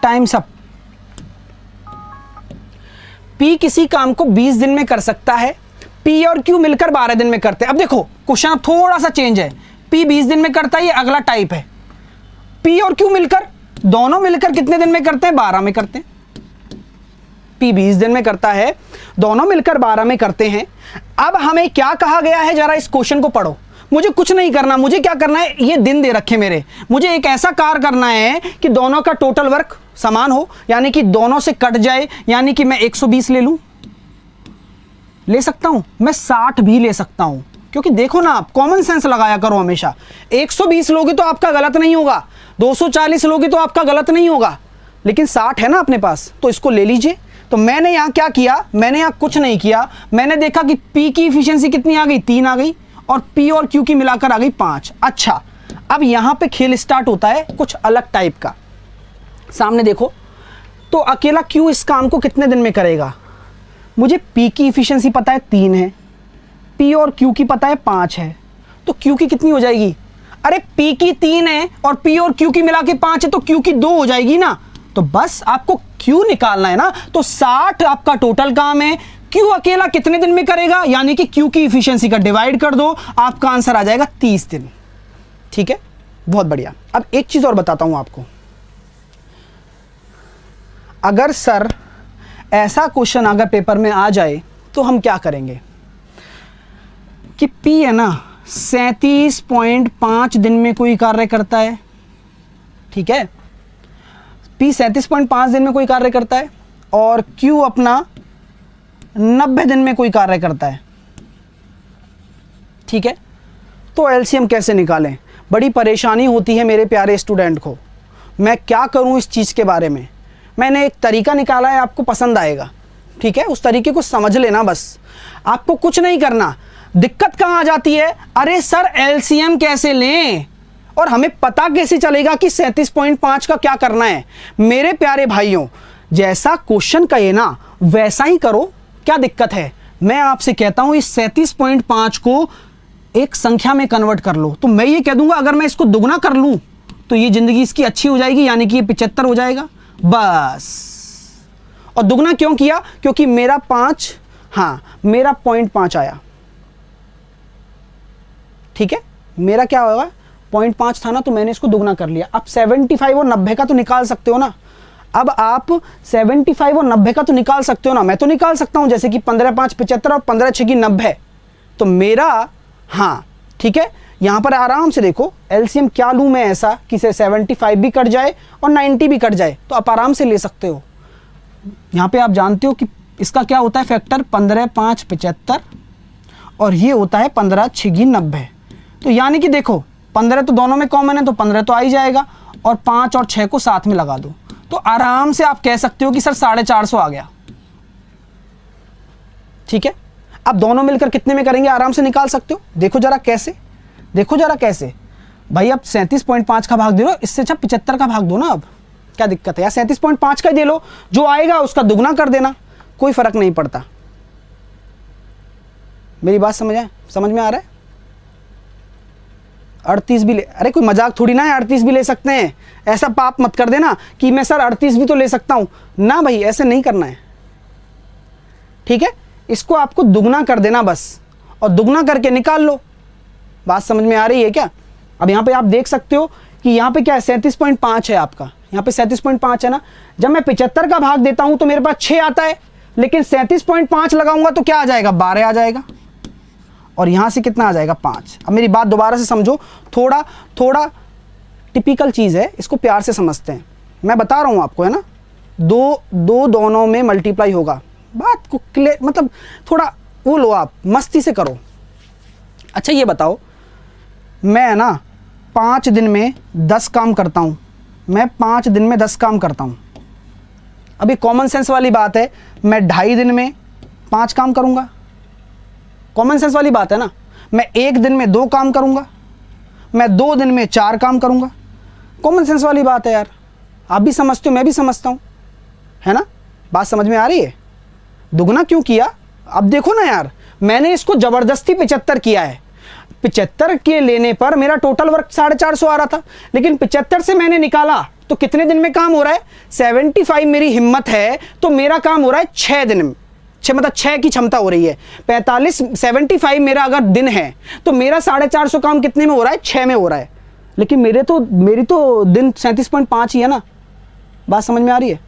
Times up. P किसी काम को 20 दिन में कर सकता है, P और Q मिलकर 12 दिन में करते हैं। अब देखो क्वेश्चन अब थोड़ा सा चेंज है, P 20 दिन में करता है, ये अगला टाइप है। P और Q मिलकर, दोनों मिलकर कितने दिन में करते हैं? 12 में करते हैं। P 20 दिन में करता है, दोनों मिलकर 12 में करते हैं। अब हमें क्या कहा गया है, जरा इस क्वेश्चन को पढ़ो। मुझे कुछ नहीं करना, मुझे क्या करना है, ये दिन दे रखे मेरे, मुझे एक ऐसा कार्य करना है कि दोनों का टोटल वर्क समान हो, यानी कि दोनों से कट जाए, यानी कि मैं 120 ले लूं, ले सकता हूं, मैं 60 भी ले सकता हूं, क्योंकि देखो ना, आप कॉमन सेंस लगाया करो हमेशा। 120 लोगे तो आपका गलत नहीं होगा, 240 लोगे तो आपका गलत नहीं होगा, लेकिन 60 है ना अपने पास, तो इसको ले लीजिए। तो मैंने यहां क्या किया, मैंने यहां कुछ नहीं किया, मैंने देखा कि P की इफिशियंसी कितनी आ गई, 3 आ गई, और P और Q की मिलाकर आ गई 5। अच्छा, अब यहां पे खेल स्टार्ट होता है कुछ अलग टाइप का। सामने देखो, तो अकेला Q इस काम को कितने दिन में करेगा? मुझे P की इफिशियंसी पता है 3 है, P और Q की पता है 5 है, तो Q की कितनी हो जाएगी? अरे P की 3 है और P और Q की मिला के 5 है, तो Q की 2 हो जाएगी ना। तो बस आपको Q निकालना है ना, तो 60 आपका टोटल काम है, Q अकेला कितने दिन में करेगा, यानी कि Q की इफिशियंसी का डिवाइड कर दो, आपका आंसर आ जाएगा 30 दिन। ठीक है, बहुत बढ़िया। अब एक चीज और बताता हूं आपको, अगर सर ऐसा क्वेश्चन अगर पेपर में आ जाए तो हम क्या करेंगे कि P है ना 37.5 दिन में कोई कार्य करता है, ठीक है, P 37.5 दिन में कोई कार्य करता है, और Q अपना 90 दिन में कोई कार्य करता है, ठीक है। तो एलसीएम कैसे निकालें, बड़ी परेशानी होती है मेरे प्यारे स्टूडेंट को। मैं क्या करूं इस चीज़ के बारे में, मैंने एक तरीका निकाला है, आपको पसंद आएगा, ठीक है। उस तरीके को समझ लेना, बस आपको कुछ नहीं करना। दिक्कत कहाँ आ जाती है, अरे सर एलसीएम कैसे लें और हमें पता कैसे चलेगा कि 37.5 का क्या करना है। मेरे प्यारे भाइयों, जैसा क्वेश्चन कहे ना वैसा ही करो, क्या दिक्कत है। मैं आपसे कहता हूं इस 37.5 को एक संख्या में कन्वर्ट कर लो, तो मैं ये कह दूंगा अगर मैं इसको दुगना कर लूं तो ये जिंदगी इसकी अच्छी हो जाएगी, यानी कि ये 75 हो जाएगा बस। और दुगना क्यों किया, क्योंकि मेरा 5, हाँ मेरा 0.5 आया, ठीक है, मेरा क्या होगा 0.5 था ना, तो मैंने इसको दुगना कर लिया। अब 75 और 90 का तो निकाल सकते हो ना, अब आप 75 और 90 का तो निकाल सकते हो ना, मैं तो निकाल सकता हूं, जैसे कि 15 5 75 और 15 6 की 90, तो मेरा, हाँ ठीक है, यहां पर आराम से देखो एलसीएम क्या लूं मैं ऐसा कि 75 भी कट जाए और 90 भी कट जाए, तो आप आराम से ले सकते हो। यहां पे आप जानते हो कि इसका क्या होता है फैक्टर, 15 5 75 और ये होता है 15 6 की 90, तो यानी कि देखो 15 तो दोनों में कॉमन है, तो 15 तो आ ही जाएगा, और 5 और 6 को साथ में लगा दो, तो आराम से आप कह सकते हो कि सर 450 आ गया, ठीक है। अब दोनों मिलकर कितने में करेंगे, आराम से निकाल सकते हो। देखो जरा कैसे, देखो जरा कैसे भाई, अब 37.5 का भाग दे दो, इससे अच्छा 75 का भाग दो ना, अब क्या दिक्कत है यार, 37.5 का ही दे लो, जो आएगा उसका दुगना कर देना, कोई फर्क नहीं पड़ता। मेरी बात समझ में आ रहा है। 38 भी ले, अरे कोई मजाक थोड़ी ना है, 38 भी ले सकते हैं, ऐसा पाप मत कर देना कि मैं सर 38 भी तो ले सकता हूं ना, भाई ऐसे नहीं करना है, ठीक है। इसको आपको दुगना कर देना बस, और दुगना करके निकाल लो। बात समझ में आ रही है क्या। अब यहां पे आप देख सकते हो कि यहां पे क्या है, 37.5 है आपका, यहां पे 37.5 है ना। जब मैं 75 का भाग देता हूं तो मेरे पास 6 आता है, लेकिन 37.5 लगाऊंगा तो क्या आ जाएगा, 12 आ जाएगा, और यहां से कितना आ जाएगा, 5। अब मेरी बात दोबारा से समझो, थोड़ा टिपिकल चीज़ है, इसको प्यार से समझते हैं। मैं बता रहा हूं आपको, है ना, दो दोनों में मल्टीप्लाई होगा, बात को क्लियर, मतलब थोड़ा वो लो, आप मस्ती से करो। अच्छा ये बताओ, मैं ना 5 दिन में 10 काम करता हूं, मैं 5 दिन में 10 काम करता हूं। अभी कॉमन सेंस वाली बात है, मैं 2.5 दिन में 5 काम करूंगा, कॉमन सेंस वाली बात है ना। मैं 1 दिन में 2 काम करूंगा, मैं 2 दिन में 4 काम करूंगा, कॉमन सेंस वाली बात है यार, आप भी समझते हो, मैं भी समझता हूं, है ना। बात समझ में आ रही है। दुगना क्यों किया, अब देखो ना यार, मैंने इसको जबरदस्ती 75 किया है, 75 के लेने पर मेरा टोटल वर्क 450 आ रहा था, लेकिन 75 से मैंने निकाला तो कितने दिन में काम हो रहा है, 75 मेरी हिम्मत है तो मेरा काम हो रहा है 6 दिन में, 6 मतलब 6 की क्षमता हो रही है। 75 मेरा अगर दिन है तो मेरा 450 काम कितने में हो रहा है? 6 में हो रहा है। लेकिन मेरी तो दिन 37.5 ही है ना। बात समझ में आ रही है?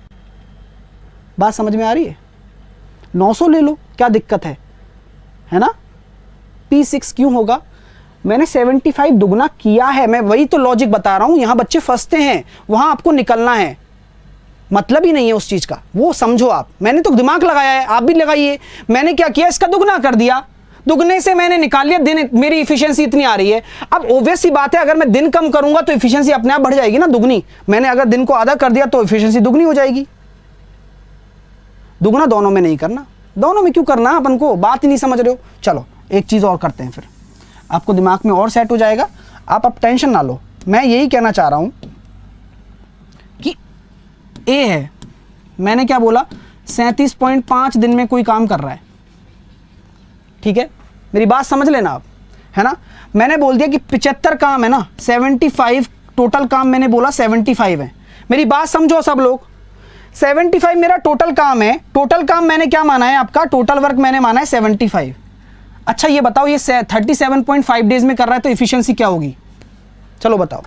बात समझ में आ रही है? 900 ले लो, क्या दिक्कत है ना। P6 क्यों होगा? मैंने 75 दुगना किया है। मैं वही तो लॉजिक बता रहा हूं, यहां बच्चे फंसते हैं, वहां आपको निकलना है। मतलब ही नहीं है उस चीज का, वो समझो आप। मैंने तो दिमाग लगाया है, आप भी लगाइए। मैंने क्या किया, इसका दुगना कर दिया, दुगने से मैंने निकाल लिया दिन, मेरी इफिशियंसी इतनी आ रही है। अब ऑब्वियस सी बात है, अगर मैं दिन कम करूंगा तो इफिशियंसी अपने आप बढ़ जाएगी ना, दुगनी। मैंने अगर दिन को आधा कर दिया तो इफिशियंसी दुगनी हो जाएगी। दुगना दोनों में नहीं करना। दोनों में क्यों करना, अपन को बात ही नहीं समझ रहे हो। चलो एक चीज और करते हैं, फिर आपको दिमाग में और सेट हो जाएगा। आप अब टेंशन ना लो। मैं यही कहना चाह रहा हूं कि ए है, मैंने क्या बोला, 37.5 दिन में कोई काम कर रहा है। ठीक है, मेरी बात समझ लेना आप, है ना। मैंने बोल दिया कि 75 काम है ना, 75 टोटल काम मैंने बोला 75 है। मेरी बात समझो सब लोग, 75 मेरा टोटल काम है। टोटल काम मैंने क्या माना है आपका, टोटल वर्क मैंने माना है 75। अच्छा ये बताओ, ये 37.5 डेज में कर रहा है तो इफिशियंसी क्या होगी? चलो बताओ,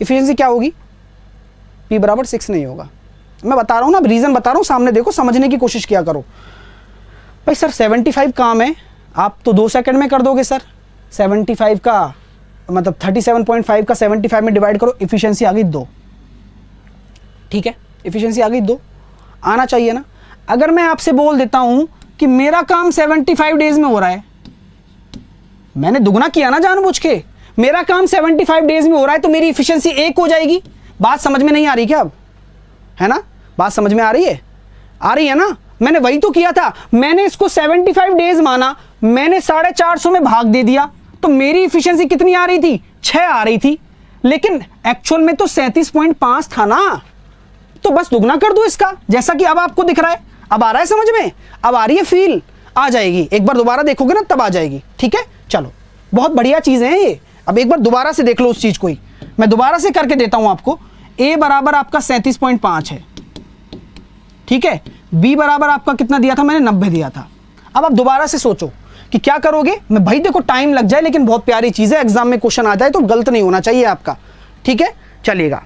इफिशियंसी क्या होगी? P बराबर 6 नहीं होगा। मैं बता रहा हूं ना, रीजन बता रहा हूं, सामने देखो, समझने की कोशिश किया करो। भाई सर 75 काम है, आप तो 2 सेकंड में कर दोगे सर। 75 का मतलब 37.5 का 75 में डिवाइड करो, इफिशियंसी आ गई 2। ठीक है, इफिशियंसी आ गई 2, आना चाहिए ना। अगर मैं आपसे बोल देता हूं कि मेरा काम 75 डेज में हो रहा है, मैंने दुगना किया ना जानबूझ के, मेरा काम 75 डेज में हो रहा है तो मेरी इफिशियंसी 1 हो जाएगी। बात समझ में नहीं आ रही क्या अब, है ना? बात समझ में आ रही है? आ रही है ना। मैंने वही तो किया था, मैंने इसको 75 डेज माना, मैंने 450 में भाग दे दिया, तो मेरी इफिशियंसी कितनी आ रही थी? 6 आ रही थी। लेकिन एक्चुअल में तो 37.5 था ना, तो बस दुगना कर दो इसका, जैसा कि अब आपको दिख रहा है। अब आ रहा है समझ में? अब आ रही है फील? आ जाएगी, एक बार दोबारा देखोगे ना तब आ जाएगी। ठीक है, चलो बहुत बढ़िया चीजें हैं ये। अब एक बार दोबारा से देख लो उस चीज को ही, मैं दोबारा से करके देता हूं आपको। ए बराबर आपका 37.5 है, ठीक है। बी बराबर आपका कितना दिया था मैंने? 90 दिया था। अब आप दोबारा से सोचो कि क्या करोगे। मैं भाई देखो टाइम लग जाए, लेकिन बहुत प्यारी चीज है, एग्जाम में क्वेश्चन आ जाए तो गलत नहीं होना चाहिए आपका। ठीक है, चलिएगा।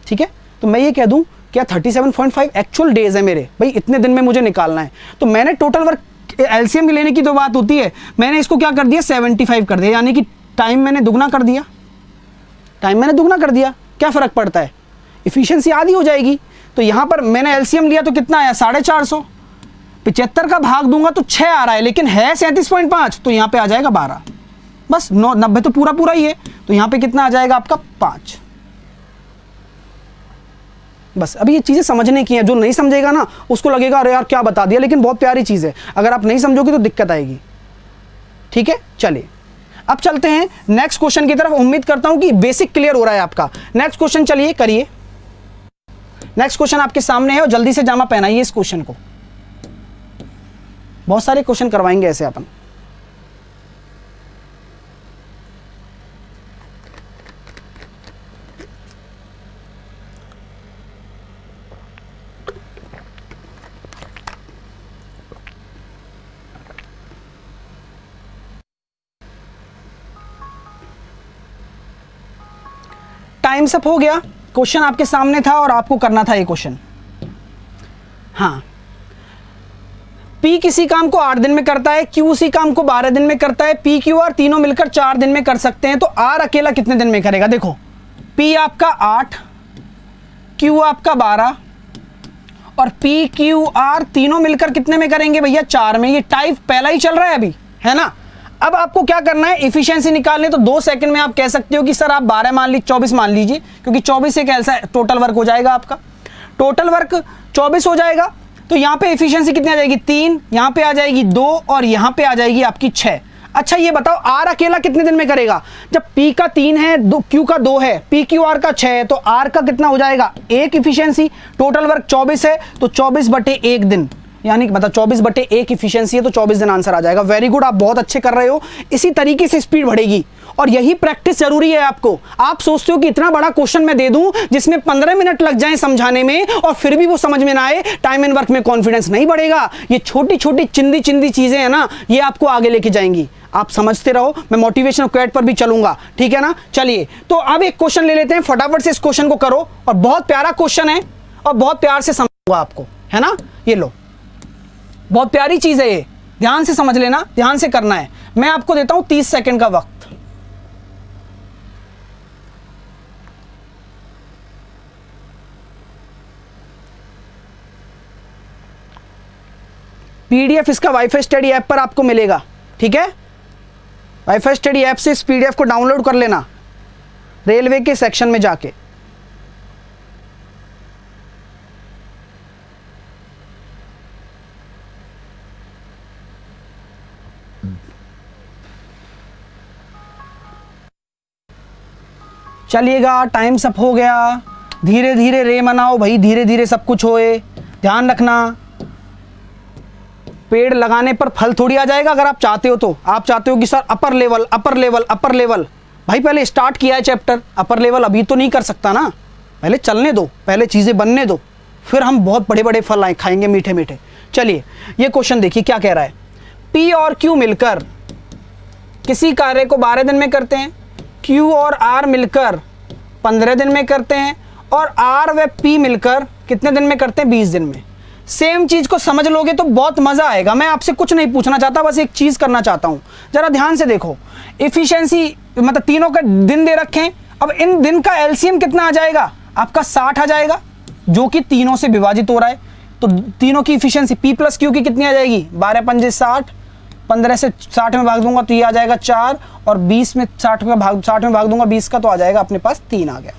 ठीक है, तो मैं ये कह दूं क्या 37.5 एक्चुअल डेज है मेरे, भाई इतने दिन में मुझे निकालना है। तो मैंने टोटल वर्क एलसीएम की लेने की तो बात होती है, मैंने इसको क्या कर दिया 75 कर दिया, यानी कि टाइम मैंने दुगना कर दिया। टाइम मैंने दुगना कर दिया, क्या फर्क पड़ता है, इफिशियंसी आधी हो जाएगी। तो यहां पर मैंने एलसीएम लिया तो कितना आया 450, 75 का भाग दूंगा तो 6 आ रहा है, लेकिन है 37.5 तो यहां पे आ जाएगा 12। बस 90 तो पूरा पूरा ही है, तो यहां पे कितना आ जाएगा आपका 5। बस अभी ये चीजें समझने की हैं, जो नहीं समझेगा ना उसको लगेगा अरे यार क्या बता दिया, लेकिन बहुत प्यारी चीज है। अगर आप नहीं समझोगे तो दिक्कत आएगी। ठीक है, चलिए अब चलते हैं नेक्स्ट क्वेश्चन की तरफ। उम्मीद करता हूं कि बेसिक क्लियर हो रहा है आपका। नेक्स्ट क्वेश्चन चलिए करिए। नेक्स्ट क्वेश्चन आपके सामने है और जल्दी से जामा पहनाइए इस क्वेश्चन को। बहुत सारे क्वेश्चन करवाएंगे ऐसे अपन। टाइम अप हो गया, क्वेश्चन आपके सामने था और आपको करना था ये क्वेश्चन। हाँ, P किसी काम को 8 दिन में करता है, Q उसी काम को 12 दिन में करता है, P Q R तीनों मिलकर 4 दिन में कर सकते हैं, तो R अकेला कितने दिन में करेगा? देखो P आपका 8, Q आपका 12 और P Q R तीनों मिलकर कितने में करेंगे भैया? 4 में। ये टाइप पहला ही चल रहा है अभी, है ना। अब आपको क्या करना है, इफिशियंसी निकालने। तो 2 सेकंड में आप कह सकते हो कि सर आप 12 मान लीजिए, 24 मान लीजिए, क्योंकि 24 एक ऐसा टोटल वर्क हो जाएगा आपका। टोटल वर्क 24 हो जाएगा, तो यहाँ पे इफिशियंसी कितनी आ जाएगी? 3, यहाँ पे आ जाएगी 2 और यहाँ पे आ जाएगी आपकी 6। अच्छा ये बताओ आर अकेला कितने दिन में करेगा? जब P का 3 है, Q का 2 है, P Q R का 6 है, तो R का कितना हो जाएगा? 1 इफिशियंसी। टोटल वर्क 24 है तो 24/1 दिन, यानी कि मतलब 24/1 इफिशियंसी है तो 24 दिन आंसर आ जाएगा। वेरी गुड, आप बहुत अच्छे कर रहे हो। इसी तरीके से स्पीड बढ़ेगी और यही प्रैक्टिस जरूरी है आपको। आप सोचते हो कि इतना बड़ा क्वेश्चन मैं दे दूं जिसमें 15 मिनट लग जाए समझाने में और फिर भी वो समझ में ना आए, टाइम एंड वर्क में कॉन्फिडेंस नहीं बढ़ेगा। ये छोटी छोटी चिंदी चिंदी चीजें हैं ना, ये आपको आगे लेके जाएंगी। आप समझते रहो, मैं मोटिवेशन क्वेट पर भी चलूंगा, ठीक है ना। चलिए तो अब एक क्वेश्चन ले लेते हैं, फटाफट से इस क्वेश्चन को करो। और बहुत प्यारा क्वेश्चन है और बहुत प्यार से समझूंगा आपको, है ना। ये लो, बहुत प्यारी चीज है ये, ध्यान से समझ लेना, ध्यान से करना है। मैं आपको देता हूं 30 सेकंड का वक्त। पीडीएफ इसका वाईफाई स्टडी ऐप पर आपको मिलेगा, ठीक है। वाईफाई स्टडी ऐप से इस पीडीएफ को डाउनलोड कर लेना, रेलवे के सेक्शन में जाके। चलिएगा, टाइम सब हो गया। धीरे धीरे रे मनाओ भाई, धीरे धीरे सब कुछ होए, ध्यान रखना। पेड़ लगाने पर फल थोड़ी आ जाएगा। अगर आप चाहते हो तो आप चाहते हो कि sir upper level upper level upper level, भाई पहले स्टार्ट किया है चैप्टर, अपर लेवल अभी तो नहीं कर सकता ना, पहले चलने दो, पहले चीज़ें बनने दो, फिर हम बहुत बड़े बड़े फल खाएंगे मीठे मीठे। चलिए ये क्वेश्चन देखिए क्या कह रहा है। पी और क्यू मिलकर किसी कार्य को 12 दिन में करते हैं, क्यू और आर मिलकर 15 दिन में करते हैं और आर व पी मिलकर कितने दिन में करते हैं, 20 दिन में। सेम चीज को समझ लोगे तो बहुत मजा आएगा। मैं आपसे कुछ नहीं पूछना चाहता, बस एक चीज करना चाहता हूं, जरा ध्यान से देखो। इफिशियंसी मतलब तीनों का दिन दे रखे हैं, अब इन दिन का एलसीएम कितना आ जाएगा, आपका 60 आ जाएगा, जो कि तीनों से विभाजित हो रहा है। तो तीनों की इफिशियंसी पी प्लस क्यू की कितनी आ जाएगी, 12 पंजे 60, 15 से 60 में भाग दूंगा तो ये आ जाएगा 4, और 20 में 60 में भाग दूंगा 20 का तो आ जाएगा अपने पास 3 आ गया।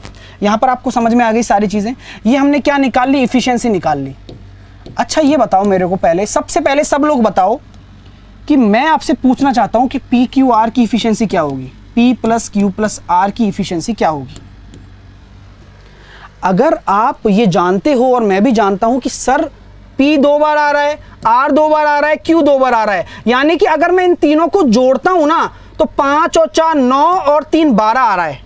यहां पर आपको समझ में आ गई सारी चीजें। ये हमने क्या निकाल ली, इफिशियंसी निकाल ली। अच्छा ये बताओ मेरे को, पहले सबसे पहले सब लोग बताओ कि मैं आपसे पूछना चाहता हूं कि पी क्यू आर की इफिशियंसी क्या होगी, P plus Q plus R की इफिशियंसी क्या होगी। अगर आप ये जानते हो और मैं भी जानता हूं कि सर पी 2 बार आ रहा है, आर 2 बार आ रहा है, क्यू 2 बार आ रहा है, यानी कि अगर मैं इन तीनों को जोड़ता हूं ना तो 5 और 4 9 और 3 12 आ रहा है।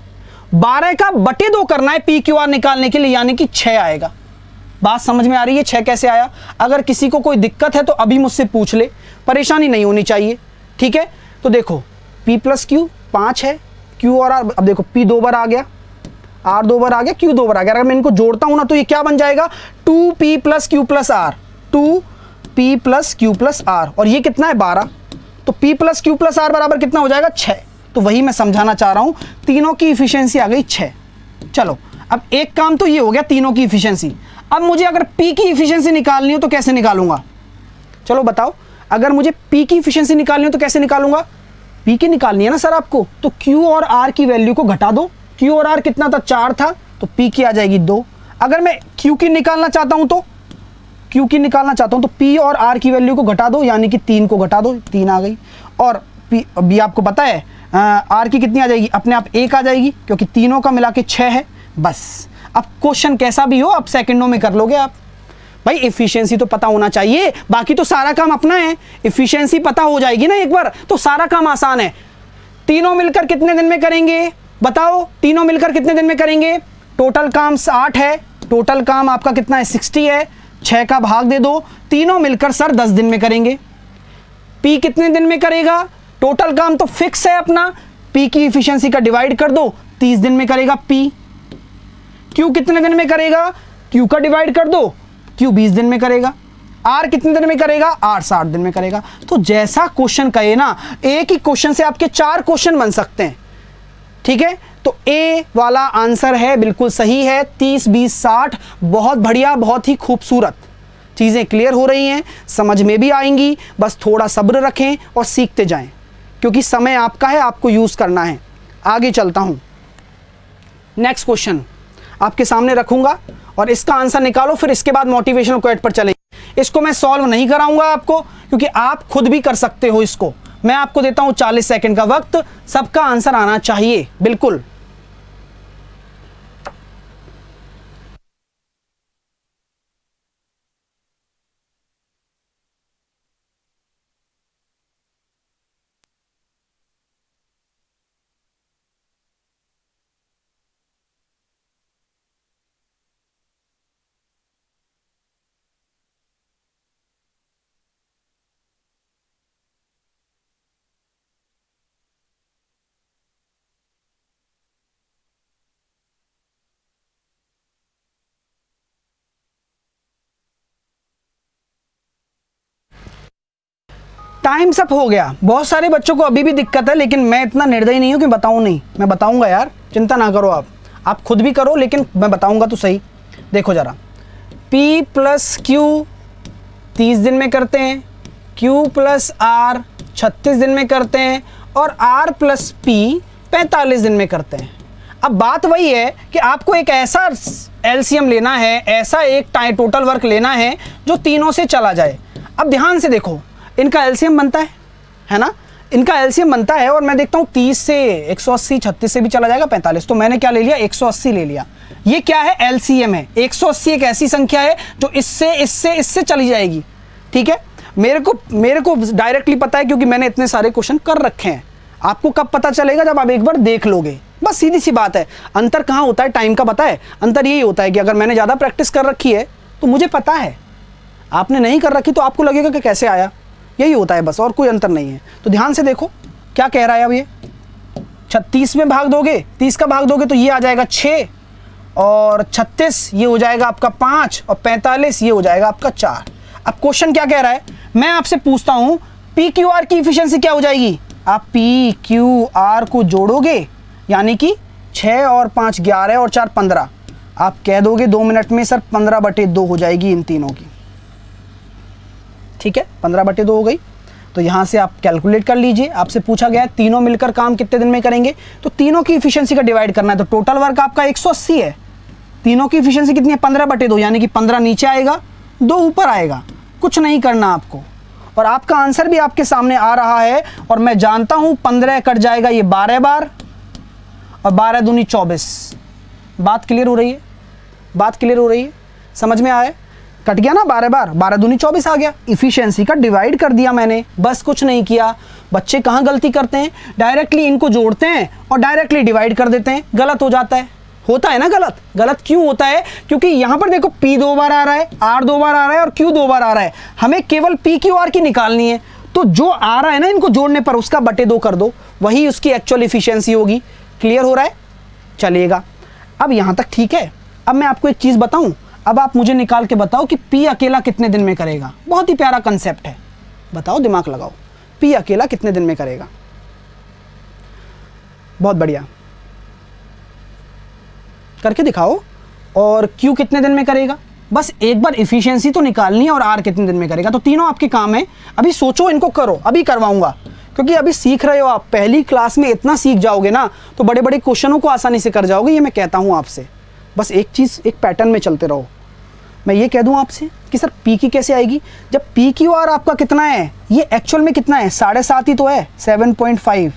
12 का बटे 2 करना है पी क्यू आर निकालने के लिए, यानी कि 6 आएगा। बात समझ में आ रही है, 6 कैसे आया। अगर किसी को कोई दिक्कत है तो अभी मुझसे पूछ ले, परेशानी नहीं होनी चाहिए, ठीक है। तो देखो P प्लस क्यू 5 है, Q और R, अब देखो P 2 बार आ गया, R 2 बार आ गया, Q 2 बार आ गया। अगर मैं इनको जोड़ता हूं ना तो ये क्या बन जाएगा, 2P plus Q plus R, 2P plus Q plus R, और ये कितना है 12, तो P plus Q plus R बराबर कितना हो जाएगा 6। तो वही मैं समझाना चाह रहा हूं, तीनों की इफिशियंसी आ गई 6। चलो अब एक काम तो ये हो गया तीनों की इफिशियंसी। अब मुझे अगर P की इफिशियंसी निकालनी हो तो कैसे निकालूंगा, चलो बताओ। अगर मुझे P की इफिशियंसी निकालनी हो तो कैसे निकालूंगा, P की निकालनी है ना सर आपको, तो Q और R की वैल्यू को घटा दो। Q और R कितना था, 4 था, तो P की आ जाएगी 2। अगर मैं Q की निकालना चाहता हूं तो Q की निकालना चाहता हूं तो P और R की वैल्यू को घटा दो, यानी कि 3 को घटा दो, 3 आ गई। और P अभी आपको पता है R की कितनी आ जाएगी, अपने आप 1 आ जाएगी, क्योंकि तीनों का मिला के 6 है। बस अब क्वेश्चन कैसा भी हो अब सेकंडों में कर लोगे आप। भाई इफिशियंसी तो पता होना चाहिए, बाकी तो सारा काम अपना है। इफिशियंसी पता हो जाएगी ना एक बार तो सारा काम आसान है। तीनों मिलकर कितने दिन में करेंगे बताओ, तीनों मिलकर कितने दिन में करेंगे। टोटल काम 60 है, टोटल काम आपका कितना है 60 है, 6 का भाग दे दो, तीनों मिलकर सर 10 दिन में करेंगे। P कितने दिन में करेगा, टोटल काम तो फिक्स है अपना, P की इफिशियंसी का डिवाइड कर दो, 30 दिन में करेगा P। Q कितने दिन में करेगा, Q का डिवाइड कर दो, Q 20 दिन में करेगा। R कितने दिन में करेगा, R 60 दिन में करेगा। तो जैसा क्वेश्चन कहे ना, एक ही क्वेश्चन से आपके 4 क्वेश्चन बन सकते हैं, ठीक है। तो A वाला आंसर है, बिल्कुल सही है, 30 20 60। बहुत बढ़िया, बहुत ही खूबसूरत। चीजें क्लियर हो रही हैं, समझ में भी आएंगी, बस थोड़ा सब्र रखें और सीखते जाएं, क्योंकि समय आपका है, आपको यूज करना है। आगे चलता हूं, नेक्स्ट क्वेश्चन आपके सामने रखूंगा और इसका आंसर निकालो, फिर इसके बाद मोटिवेशनल क्वेट पर चलेंगे। इसको मैं सॉल्व नहीं कराऊंगा आपको, क्योंकि आप खुद भी कर सकते हो इसको। मैं आपको देता हूं 40 सेकंड का वक्त, सबका आंसर आना चाहिए बिल्कुल। टाइम्स अप हो गया। बहुत सारे बच्चों को अभी भी दिक्कत है, लेकिन मैं इतना निर्दयी नहीं हूँ कि बताऊँ नहीं, मैं बताऊँगा यार, चिंता ना करो आप खुद भी करो, लेकिन मैं बताऊँगा तो सही। देखो ज़रा, P प्लस Q 30 दिन में करते हैं, Q प्लस R 36 दिन में करते हैं, और R प्लस P 45 दिन में करते हैं। अब बात वही है कि आपको एक ऐसा एलसीएम लेना है, ऐसा एक टोटल वर्क लेना है जो तीनों से चला जाए। अब ध्यान से देखो, इनका एलसीएम बनता है ना, इनका एलसीएम बनता है, और मैं देखता हूँ 30 से 180, 36 से भी चला जाएगा 45, तो मैंने क्या ले लिया, 180 ले लिया। ये क्या है, एलसीएम है। 180 एक ऐसी संख्या है जो इससे चली जाएगी। ठीक है, मेरे को डायरेक्टली पता है, क्योंकि मैंने इतने सारे क्वेश्चन कर रखे हैं। आपको कब पता चलेगा, जब आप एक बार देख लोगे, बस सीधी सी बात है। अंतर कहाँ होता है, टाइम का पता है। अंतर यही होता है कि अगर मैंने ज़्यादा प्रैक्टिस कर रखी है तो मुझे पता है, आपने नहीं कर रखी तो आपको लगेगा कि कैसे आया। यही होता है बस, और कोई अंतर नहीं है। तो ध्यान से देखो क्या कह रहा है। अब ये 36 में भाग दोगे, 30 का भाग दोगे तो ये आ जाएगा 6, और 36 ये हो जाएगा आपका 5, और 45 ये हो जाएगा आपका 4। अब क्वेश्चन क्या कह रहा है, मैं आपसे पूछता हूँ पी क्यू आर की इफिशियंसी क्या हो जाएगी। आप पी क्यू आर को जोड़ोगे, यानी कि 6 और 5 11 और 4 15। आप कह दोगे 2 मिनट में सर 15/2 हो जाएगी इन तीनों की। ठीक है, 15/2 हो गई। तो यहाँ से आप कैलकुलेट कर लीजिए। आपसे पूछा गया है तीनों मिलकर काम कितने दिन में करेंगे, तो तीनों की इफिशियंसी का डिवाइड करना है। तो टोटल वर्क आपका 180 है, तीनों की इफिशियंसी कितनी है, 15/2, यानी कि 15 नीचे आएगा, 2 ऊपर आएगा। कुछ नहीं करना आपको, और आपका आंसर भी आपके सामने आ रहा है। और मैं जानता हूँ 15 कट जाएगा ये 12 बार, और 12 दूनी 24। बात क्लियर हो रही है, बात क्लियर हो रही है, समझ में आया। कट गया ना 12 बार, 12 दूनी 24 आ गया। इफिशियंसी का डिवाइड कर दिया मैंने, बस कुछ नहीं किया। बच्चे कहाँ गलती करते हैं, डायरेक्टली इनको जोड़ते हैं और डायरेक्टली डिवाइड कर देते हैं, गलत हो जाता है। होता है ना गलत। गलत क्यों होता है, क्योंकि यहाँ पर देखो P 2 बार आ रहा है, R 2 बार आ रहा है, और Q 2 बार आ रहा है। हमें केवल P Q R की निकालनी है, तो जो आ रहा है ना इनको जोड़ने पर उसका /2 कर दो, वही उसकी एक्चुअल इफिशियंसी होगी। क्लियर हो रहा है, चलिएगा। अब यहाँ तक ठीक है। अब मैं आपको एक चीज़ बताऊँ, अब आप मुझे निकाल के बताओ कि P अकेला कितने दिन में करेगा। बहुत ही प्यारा कंसेप्ट है, बताओ, दिमाग लगाओ। P अकेला कितने दिन में करेगा, बहुत बढ़िया, करके दिखाओ। और Q कितने दिन में करेगा, बस एक बार इफिशियंसी तो निकालनी है, और R कितने दिन में करेगा। तो तीनों आपके काम है। अभी सोचो, इनको करो, अभी करवाऊंगा, क्योंकि अभी सीख रहे हो आप। पहली क्लास में इतना सीख जाओगे ना तो बड़े बड़े क्वेश्चनों को आसानी से कर जाओगे। ये मैं कहता हूँ आपसे, बस एक चीज़, एक पैटर्न में चलते रहो। मैं ये कह दूं आपसे कि सर P की कैसे आएगी, जब P Q R आपका कितना है, ये एक्चुअल में कितना है, 7.5 ही तो है, 7.5।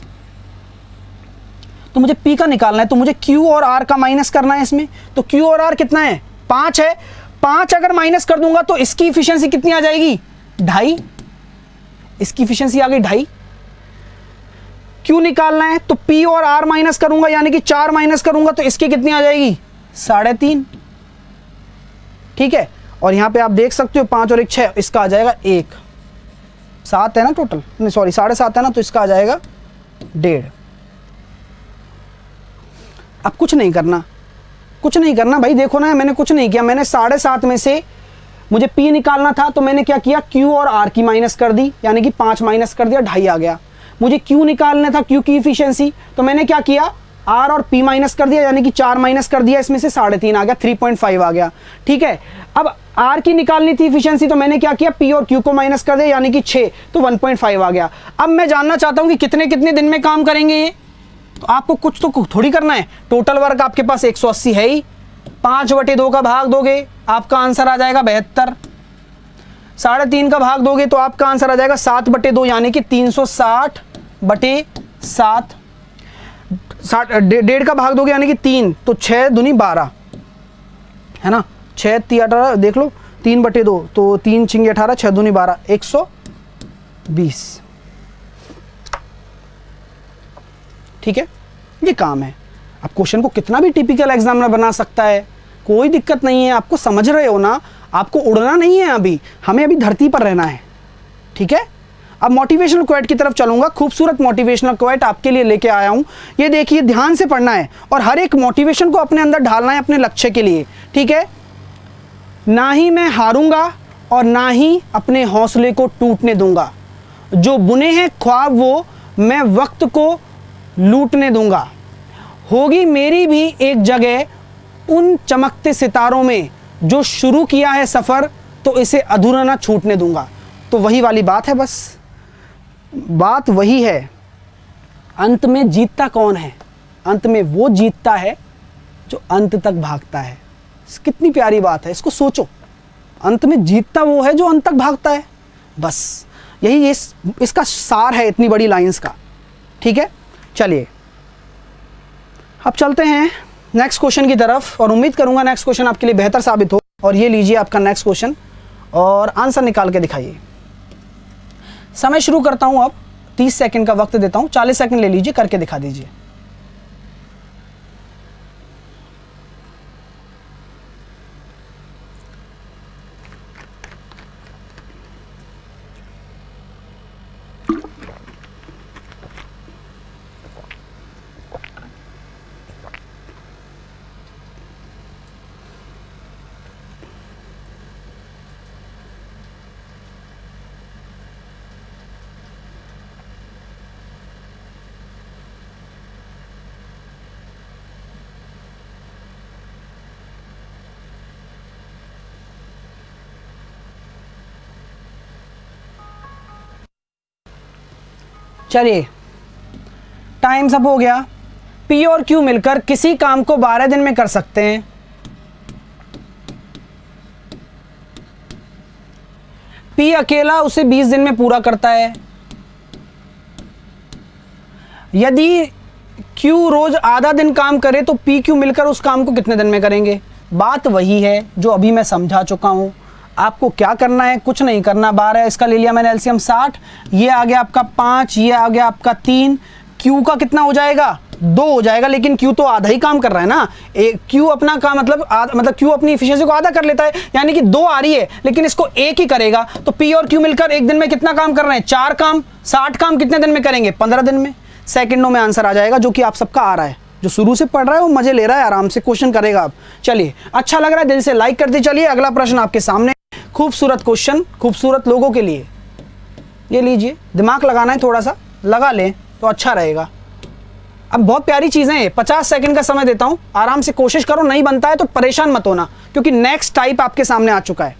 तो मुझे P का निकालना है, तो मुझे Q और R का माइनस करना है इसमें। तो Q और R कितना है, 5 है। 5 अगर माइनस कर दूंगा तो इसकी इफिशियंसी कितनी आ जाएगी, 2.5। इसकी इफिशियंसी आ गई 2.5। Q निकालना है तो P और R माइनस करूंगा, यानी कि 4 माइनस करूंगा तो इसकी कितनी आ जाएगी, 3.5। ठीक है, और यहाँ पे आप देख सकते हो 5 और 1 6, इसका आ जाएगा 1। 7 है ना टोटल, नहीं सॉरी 7.5 है ना, तो इसका आ जाएगा 1.5। अब कुछ नहीं करना, कुछ नहीं करना भाई। देखो ना, मैंने कुछ नहीं किया, मैंने 7.5 में से मुझे P निकालना था, तो मैंने क्या किया, Q और R की माइनस कर दी, यानी कि 5 माइनस कर दिया, 2.5 आ गया। मुझे Q निकालना था, Q की इफिशियंसी, तो मैंने क्या किया, R और P माइनस कर दिया, यानी कि 4 माइनस कर दिया, इसमें से 3.5 आ गया, 3.5 आ गया। ठीक है, अब R की निकालनी थी इफिशियंसी, तो मैंने क्या किया, P और Q को माइनस कर दिया, यानी कि 6, तो 1.5 आ गया। अब मैं जानना चाहता हूं कि कितने कितने दिन में काम करेंगे ये। तो आपको कुछ तो थोड़ी करना है, टोटल वर्क आपके पास 180 है ही, 5/2 का भाग दोगे, आपका आंसर आ जाएगा 72। 3.5 का भाग दोगे तो आपका आंसर आ जाएगा 7/2, यानी कि 360/7। 1.5 का भाग दोगे यानी कि 3, तो 6 दूनी 12 है ना, 6 3 18, देख लो 3/2, तो 3 6 18, 6 दूनी 12, 120। ठीक है, ये काम है। अब क्वेश्चन को कितना भी टिपिकल एग्जामिनर बना सकता है, कोई दिक्कत नहीं है। आपको समझ रहे हो ना, आपको उड़ना नहीं है, अभी हमें अभी धरती पर रहना है। ठीक है, अब मोटिवेशनल क्वेट की तरफ चलूंगा। खूबसूरत मोटिवेशनल क्वेट आपके लिए लेके आया हूं, ये देखिए, ध्यान से पढ़ना है और हर एक मोटिवेशन को अपने अंदर ढालना है अपने लक्ष्य के लिए। ठीक है, ना ही मैं हारूंगा और ना ही अपने हौसले को टूटने दूंगा। जो बुने हैं ख्वाब वो मैं वक्त को लूटने दूंगा। होगी मेरी भी एक जगह उन चमकते सितारों में, जो शुरू किया है सफ़र तो इसे अधूरा ना छूटने दूंगा। तो वही वाली बात है, बस बात वही है। अंत में जीतता कौन है? अंत में वो जीतता है जो अंत तक भागता है। कितनी प्यारी बात है, इसको सोचो। अंत में जीतता वो है जो अंत तक भागता है। बस यही इसका सार है इतनी बड़ी लाइंस का। ठीक है, चलिए अब चलते हैं नेक्स्ट क्वेश्चन की तरफ, और उम्मीद करूंगा नेक्स्ट क्वेश्चन आपके लिए बेहतर साबित हो। और ये लीजिए आपका नेक्स्ट क्वेश्चन, और आंसर निकाल के दिखाइए। समय शुरू करता हूं, अब 30 सेकंड का वक्त देता हूं, 40 सेकंड ले लीजिए, करके दिखा दीजिए। चलिए टाइम सब हो गया। पी और क्यू मिलकर किसी काम को 12 दिन में कर सकते हैं। पी अकेला उसे 20 दिन में पूरा करता है। यदि क्यू रोज आधा दिन काम करे तो पी क्यू मिलकर उस काम को कितने दिन में करेंगे? बात वही है जो अभी मैं समझा चुका हूं। आपको क्या करना है? कुछ नहीं करना। 12 इसका ले लिया मैंने एलसीएम 60, ये आ गया आपका 5, ये आ गया आपका 3। क्यू का कितना हो जाएगा? 2 हो जाएगा, लेकिन क्यू तो आधा ही काम कर रहा है ना। क्यू अपना काम मतलब क्यू अपनी इफिशिएंसी को आधा कर लेता है, यानी कि 2 आ रही है, लेकिन इसको 1 ही करेगा। तो पी और क्यू मिलकर एक दिन में कितना काम कर रहे हैं? 4 काम। 60 काम कितने दिन में करेंगे? 15 दिन में। सेकंडों में आंसर आ जाएगा, जो कि आप सबका आ रहा है। जो शुरू से पढ़ रहा है वो मजे ले रहा है, आराम से क्वेश्चन करेगा। आप चलिए, अच्छा लग रहा है, दिल से लाइक कर दीजिए। चलिए अगला प्रश्न आपके सामने, खूबसूरत क्वेश्चन खूबसूरत लोगों के लिए। ये लीजिए, दिमाग लगाना है, थोड़ा सा लगा लें तो अच्छा रहेगा। अब बहुत प्यारी चीजें हैं। 50 सेकंड का समय देता हूं, आराम से कोशिश करो। नहीं बनता है तो परेशान मत होना, क्योंकि नेक्स्ट टाइप आपके सामने आ चुका है।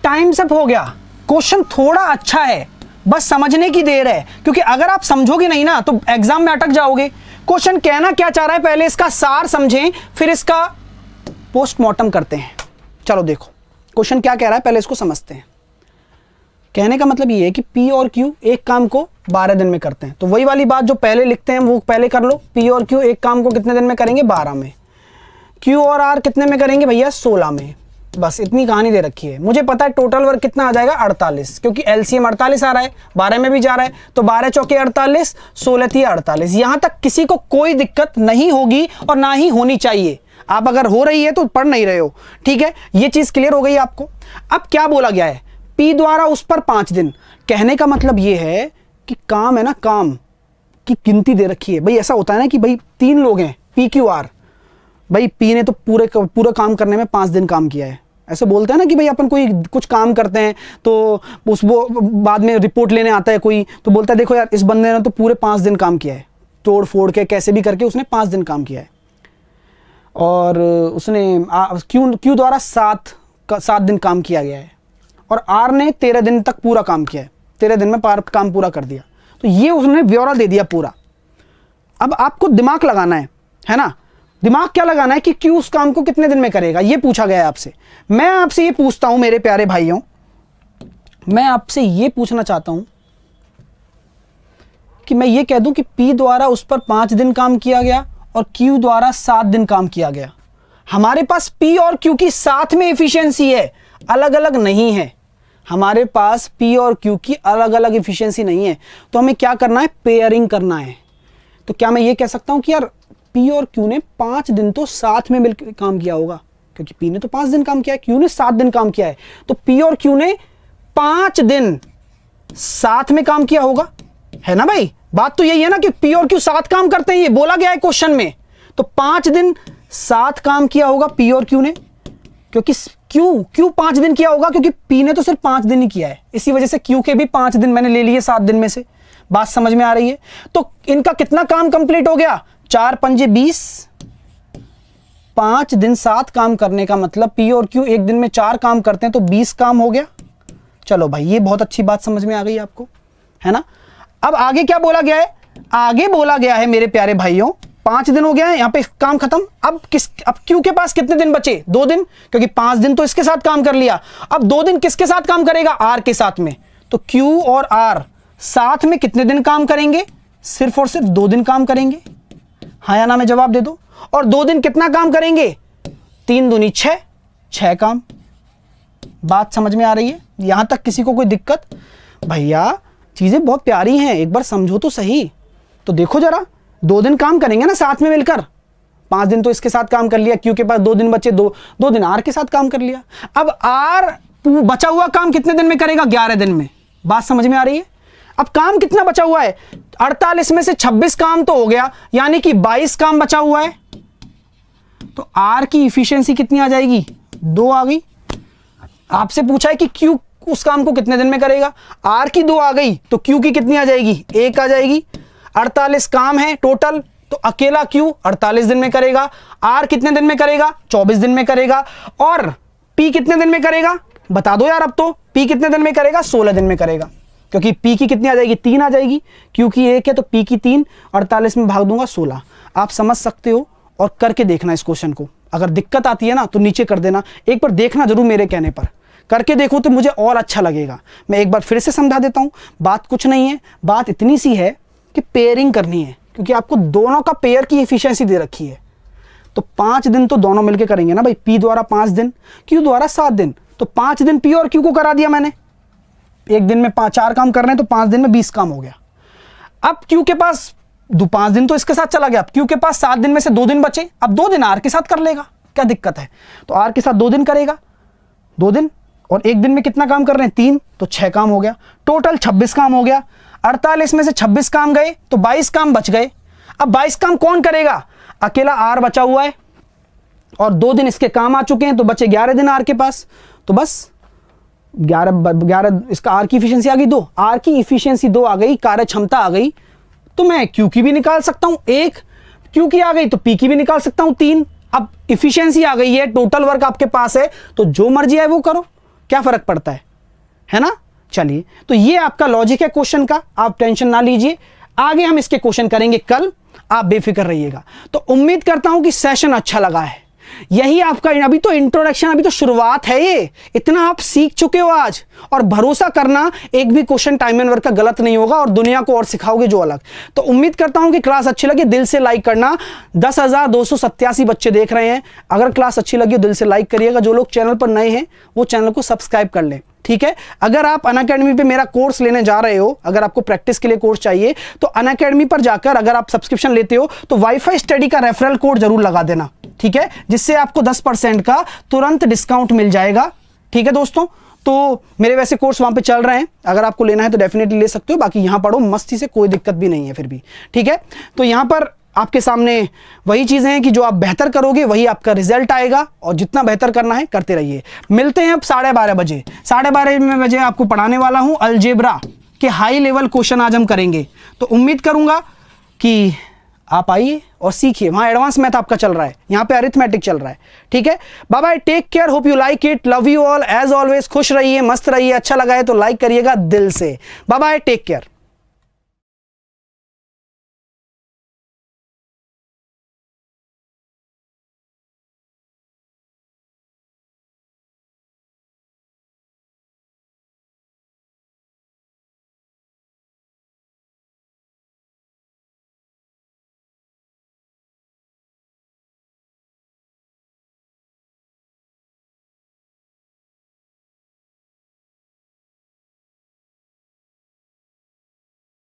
टाइम सब हो गया। क्वेश्चन थोड़ा अच्छा है, बस समझने की देर है, क्योंकि अगर आप समझोगे नहीं ना तो एग्जाम में अटक जाओगे। क्वेश्चन कहना क्या चाह रहा है, पहले इसका सार समझें, फिर इसका पोस्टमार्टम करते हैं। चलो देखो क्वेश्चन क्या कह रहा है, पहले इसको समझते हैं। कहने का मतलब ये है कि पी और क्यू एक काम को 12 दिन में करते हैं। तो वही वाली बात जो पहले लिखते हैं वो पहले कर लो। पी और क्यू एक काम को कितने दिन में करेंगे? 12 में। क्यू और आर कितने में करेंगे भैया? 16 में। बस इतनी कहानी दे रखी है। मुझे पता है टोटल वर्क कितना आ जाएगा? 48, क्योंकि एलसीएम 48 आ रहा है, 12 में भी जा रहा है, तो 12 चौके 48, 16 थी 48। यहां तक किसी को कोई दिक्कत नहीं होगी और ना ही होनी चाहिए। आप अगर हो रही है तो पढ़ नहीं रहे हो, ठीक है। ये चीज क्लियर हो गई आपको। अब क्या बोला गया है? पी द्वारा उस पर 5 दिन। कहने का मतलब ये है कि काम है ना, काम की गिनती दे रखी है। भाई ऐसा होता है ना कि भाई 3 लोग हैं, पी क्यू आर। भाई पी ने तो पूरा काम करने में 5 दिन काम किया है। ऐसे बोलते हैं ना कि भाई अपन कोई कुछ काम करते हैं तो उस वो बाद में रिपोर्ट लेने आता है कोई, तो बोलता है देखो यार इस बंदे ने तो पूरे 5 दिन काम किया है, तोड़ फोड़ के कैसे भी करके उसने 5 दिन काम किया है। और उसने क्यू द्वारा 7 दिन काम किया गया है, और आर ने 13 दिन तक पूरा काम किया है, 13 दिन में काम पूरा कर दिया। तो ये उसने ब्यौरा दे दिया पूरा। अब आपको दिमाग लगाना है ना। दिमाग क्या लगाना है कि क्यू उस काम को कितने दिन में करेगा, ये पूछा गया है आपसे। मैं आपसे ये पूछता हूं मेरे प्यारे भाइयों, मैं आपसे ये पूछना चाहता हूं कि मैं ये कह दूं कि P द्वारा उस पर 5 दिन काम किया गया और Q द्वारा 7 दिन काम किया गया। हमारे पास P और Q की साथ में एफिशिएंसी है, अलग अलग नहीं है। हमारे पास P और Q की अलग अलग एफिशिएंसी नहीं है, तो हमें क्या करना है, पेयरिंग करना है। तो क्या मैं ये कह सकता हूं कि यार P और Q ने 5 दिन तो साथ में मिलकर काम किया होगा, क्योंकि P ने तो 5 दिन काम किया है, Q ने 7 दिन काम किया है, तो P और Q ने 5 दिन साथ में काम किया होगा, है ना भाई। बात तो यही है ना कि P और Q साथ काम करते हैं, ये बोला गया है क्वेश्चन में। तो 5 दिन साथ काम किया होगा P और Q ने, क्योंकि Q 5 दिन किया होगा, क्योंकि P ने तो सिर्फ 5 दिन ही किया है, इसी वजह से Q के भी 5 दिन मैंने ले लिए 7 दिन में से। बात समझ में आ रही है। तो इनका कितना काम कंप्लीट हो गया, 4 पंजे 20, 5 दिन साथ काम करने का मतलब P और Q एक दिन में 4 काम करते हैं, तो 20 काम हो गया। चलो भाई, ये बहुत अच्छी बात समझ में आ गई आपको, है ना। अब आगे क्या बोला गया है, आगे बोला गया है मेरे प्यारे भाइयों, 5 दिन हो गया है, यहां पे काम खत्म। अब Q के पास कितने दिन बचे, 2 दिन, क्योंकि 5 दिन तो इसके साथ काम कर लिया। अब 2 दिन किसके साथ काम करेगा, R के साथ में। तो Q और R साथ में कितने दिन काम करेंगे, सिर्फ और सिर्फ 2 दिन काम करेंगे। हाँ या ना में जवाब दे दो। और 2 दिन कितना काम करेंगे, 3 दूनी 6 काम। बात समझ में आ रही है, यहां तक किसी को कोई दिक्कत। भैया चीजें बहुत प्यारी हैं, एक बार समझो तो सही। तो देखो जरा, 2 दिन काम करेंगे ना साथ में मिलकर, 5 दिन तो इसके साथ काम कर लिया, Q के पास 2 दिन बचे, 2 दिन R के साथ काम कर लिया। अब R बचा हुआ काम कितने दिन में करेगा, 11 दिन में। बात समझ में आ रही है। अब काम कितना बचा हुआ है, 48 में से 26 काम तो हो गया, यानी कि 22 काम बचा हुआ है। तो R की इफिशियंसी कितनी आ जाएगी, 2 आ गई। आपसे पूछा है कि Q उस काम को कितने दिन में करेगा, R की 2 आ गई, तो Q की कितनी आ जाएगी, 1 आ जाएगी। 48 काम है टोटल, तो अकेला Q 48 दिन में करेगा। R कितने दिन में करेगा, 24 दिन में करेगा। और P कितने दिन में करेगा, बता दो यार। अब तो P कितने दिन में करेगा, 16 दिन में करेगा, क्योंकि P की कितनी आ जाएगी, 3 आ जाएगी। Q की 1 है तो P की 3, 48 में भाग दूंगा 16। आप समझ सकते हो, और करके देखना इस क्वेश्चन को। अगर दिक्कत आती है ना तो नीचे कर देना, एक बार देखना जरूर, मेरे कहने पर करके देखो तो मुझे और अच्छा लगेगा। मैं एक बार फिर से समझा देता हूं, बात कुछ नहीं है, बात इतनी सी है कि पेयरिंग करनी है, क्योंकि आपको दोनों का पेयर की एफिशिएंसी दे रखी है। तो 5 दिन तो दोनों मिलके करेंगे ना भाई, P द्वारा 5 दिन, Q द्वारा 7 दिन। तो 5 दिन P और Q को करा दिया मैंने, एक दिन में 4 काम कर रहे हैं, तो 5 दिन में 20 काम हो गया। अब Q के पास 5 दिन तो इसके साथ चला गया, Q के पास 7 दिन में से 2 दिन बचे, अब 2 दिन R के साथ कर लेगा, क्या दिक्कत है। तो R के साथ 2 दिन करेगा, 2 दिन, और एक दिन में कितना काम कर रहे हैं, 3, तो 6 काम हो गया। टोटल 26 काम हो गया। 48 में से 26 काम गए तो 22 काम बच गए। अब 22 काम कौन करेगा, अकेला R बचा हुआ है, और 2 दिन इसके काम आ चुके हैं, तो बचे 11 दिन R के पास। तो बस 11 इसका R की इफिशियंसी आ गई 2, R की इफिशियंसी 2 आ गई, कार्य क्षमता आ गई। तो मैं Q की भी निकाल सकता हूं 1, Q की आ गई तो P की भी निकाल सकता हूं 3। अब इफिशियंसी आ गई है, टोटल वर्क आपके पास है, तो जो मर्जी है वो करो, क्या फर्क पड़ता है ना। चलिए, तो ये आपका लॉजिक है क्वेश्चन का, आप टेंशन ना लीजिए, आगे हम इसके क्वेश्चन करेंगे कल, आप बेफिक्र रहिएगा। तो उम्मीद करता हूं कि सेशन अच्छा लगा है। यही आपका अभी तो इंट्रोडक्शन, अभी तो शुरुआत है, ये इतना आप सीख चुके हो आज, और भरोसा करना एक भी क्वेश्चन टाइम एंड वर्क का गलत नहीं होगा, और दुनिया को और सिखाओगे जो अलग। तो उम्मीद करता हूं कि क्लास अच्छी लगी, दिल से लाइक करना। 10,287 बच्चे देख रहे हैं, अगर क्लास अच्छी लगी दिल से लाइक करिएगा। जो लोग चैनल पर नए हैं वो चैनल को सब्सक्राइब कर लें, ठीक है। अगर आप अनअकैडमी पे मेरा कोर्स लेने जा रहे हो, अगर आपको प्रैक्टिस के लिए कोर्स चाहिए, तो अनअकैडमी पर जाकर अगर आप सब्सक्रिप्शन लेते हो तो वाईफाई स्टडी का रेफरल कोड जरूर लगा देना, ठीक है, जिससे आपको 10% का तुरंत डिस्काउंट मिल जाएगा, ठीक है दोस्तों। तो मेरे वैसे कोर्स वहां पे चल रहे हैं, अगर आपको लेना है तो डेफिनेटली ले सकते हो, बाकी यहां पढ़ो मस्ती से, कोई दिक्कत भी नहीं है फिर भी, ठीक है। तो यहां पर आपके सामने वही चीजें हैं कि जो आप बेहतर करोगे वही आपका रिजल्ट आएगा, और जितना बेहतर करना है करते रहिए। मिलते हैं अब 12:30 बजे। 12:30 बजे आपको पढ़ाने वाला हूं अलजेब्रा के हाई लेवल क्वेश्चन आज हम करेंगे। तो उम्मीद करूंगा कि आप आइए और सीखिए, वहां एडवांस मैथ आपका चल रहा है, यहाँ पे अरिथमेटिक चल रहा है, ठीक है। Bye bye, take care, hope you like it, love you all as always. खुश रहिए, मस्त रहिए, अच्छा लगा है तो लाइक करिएगा दिल से। Bye bye, take care.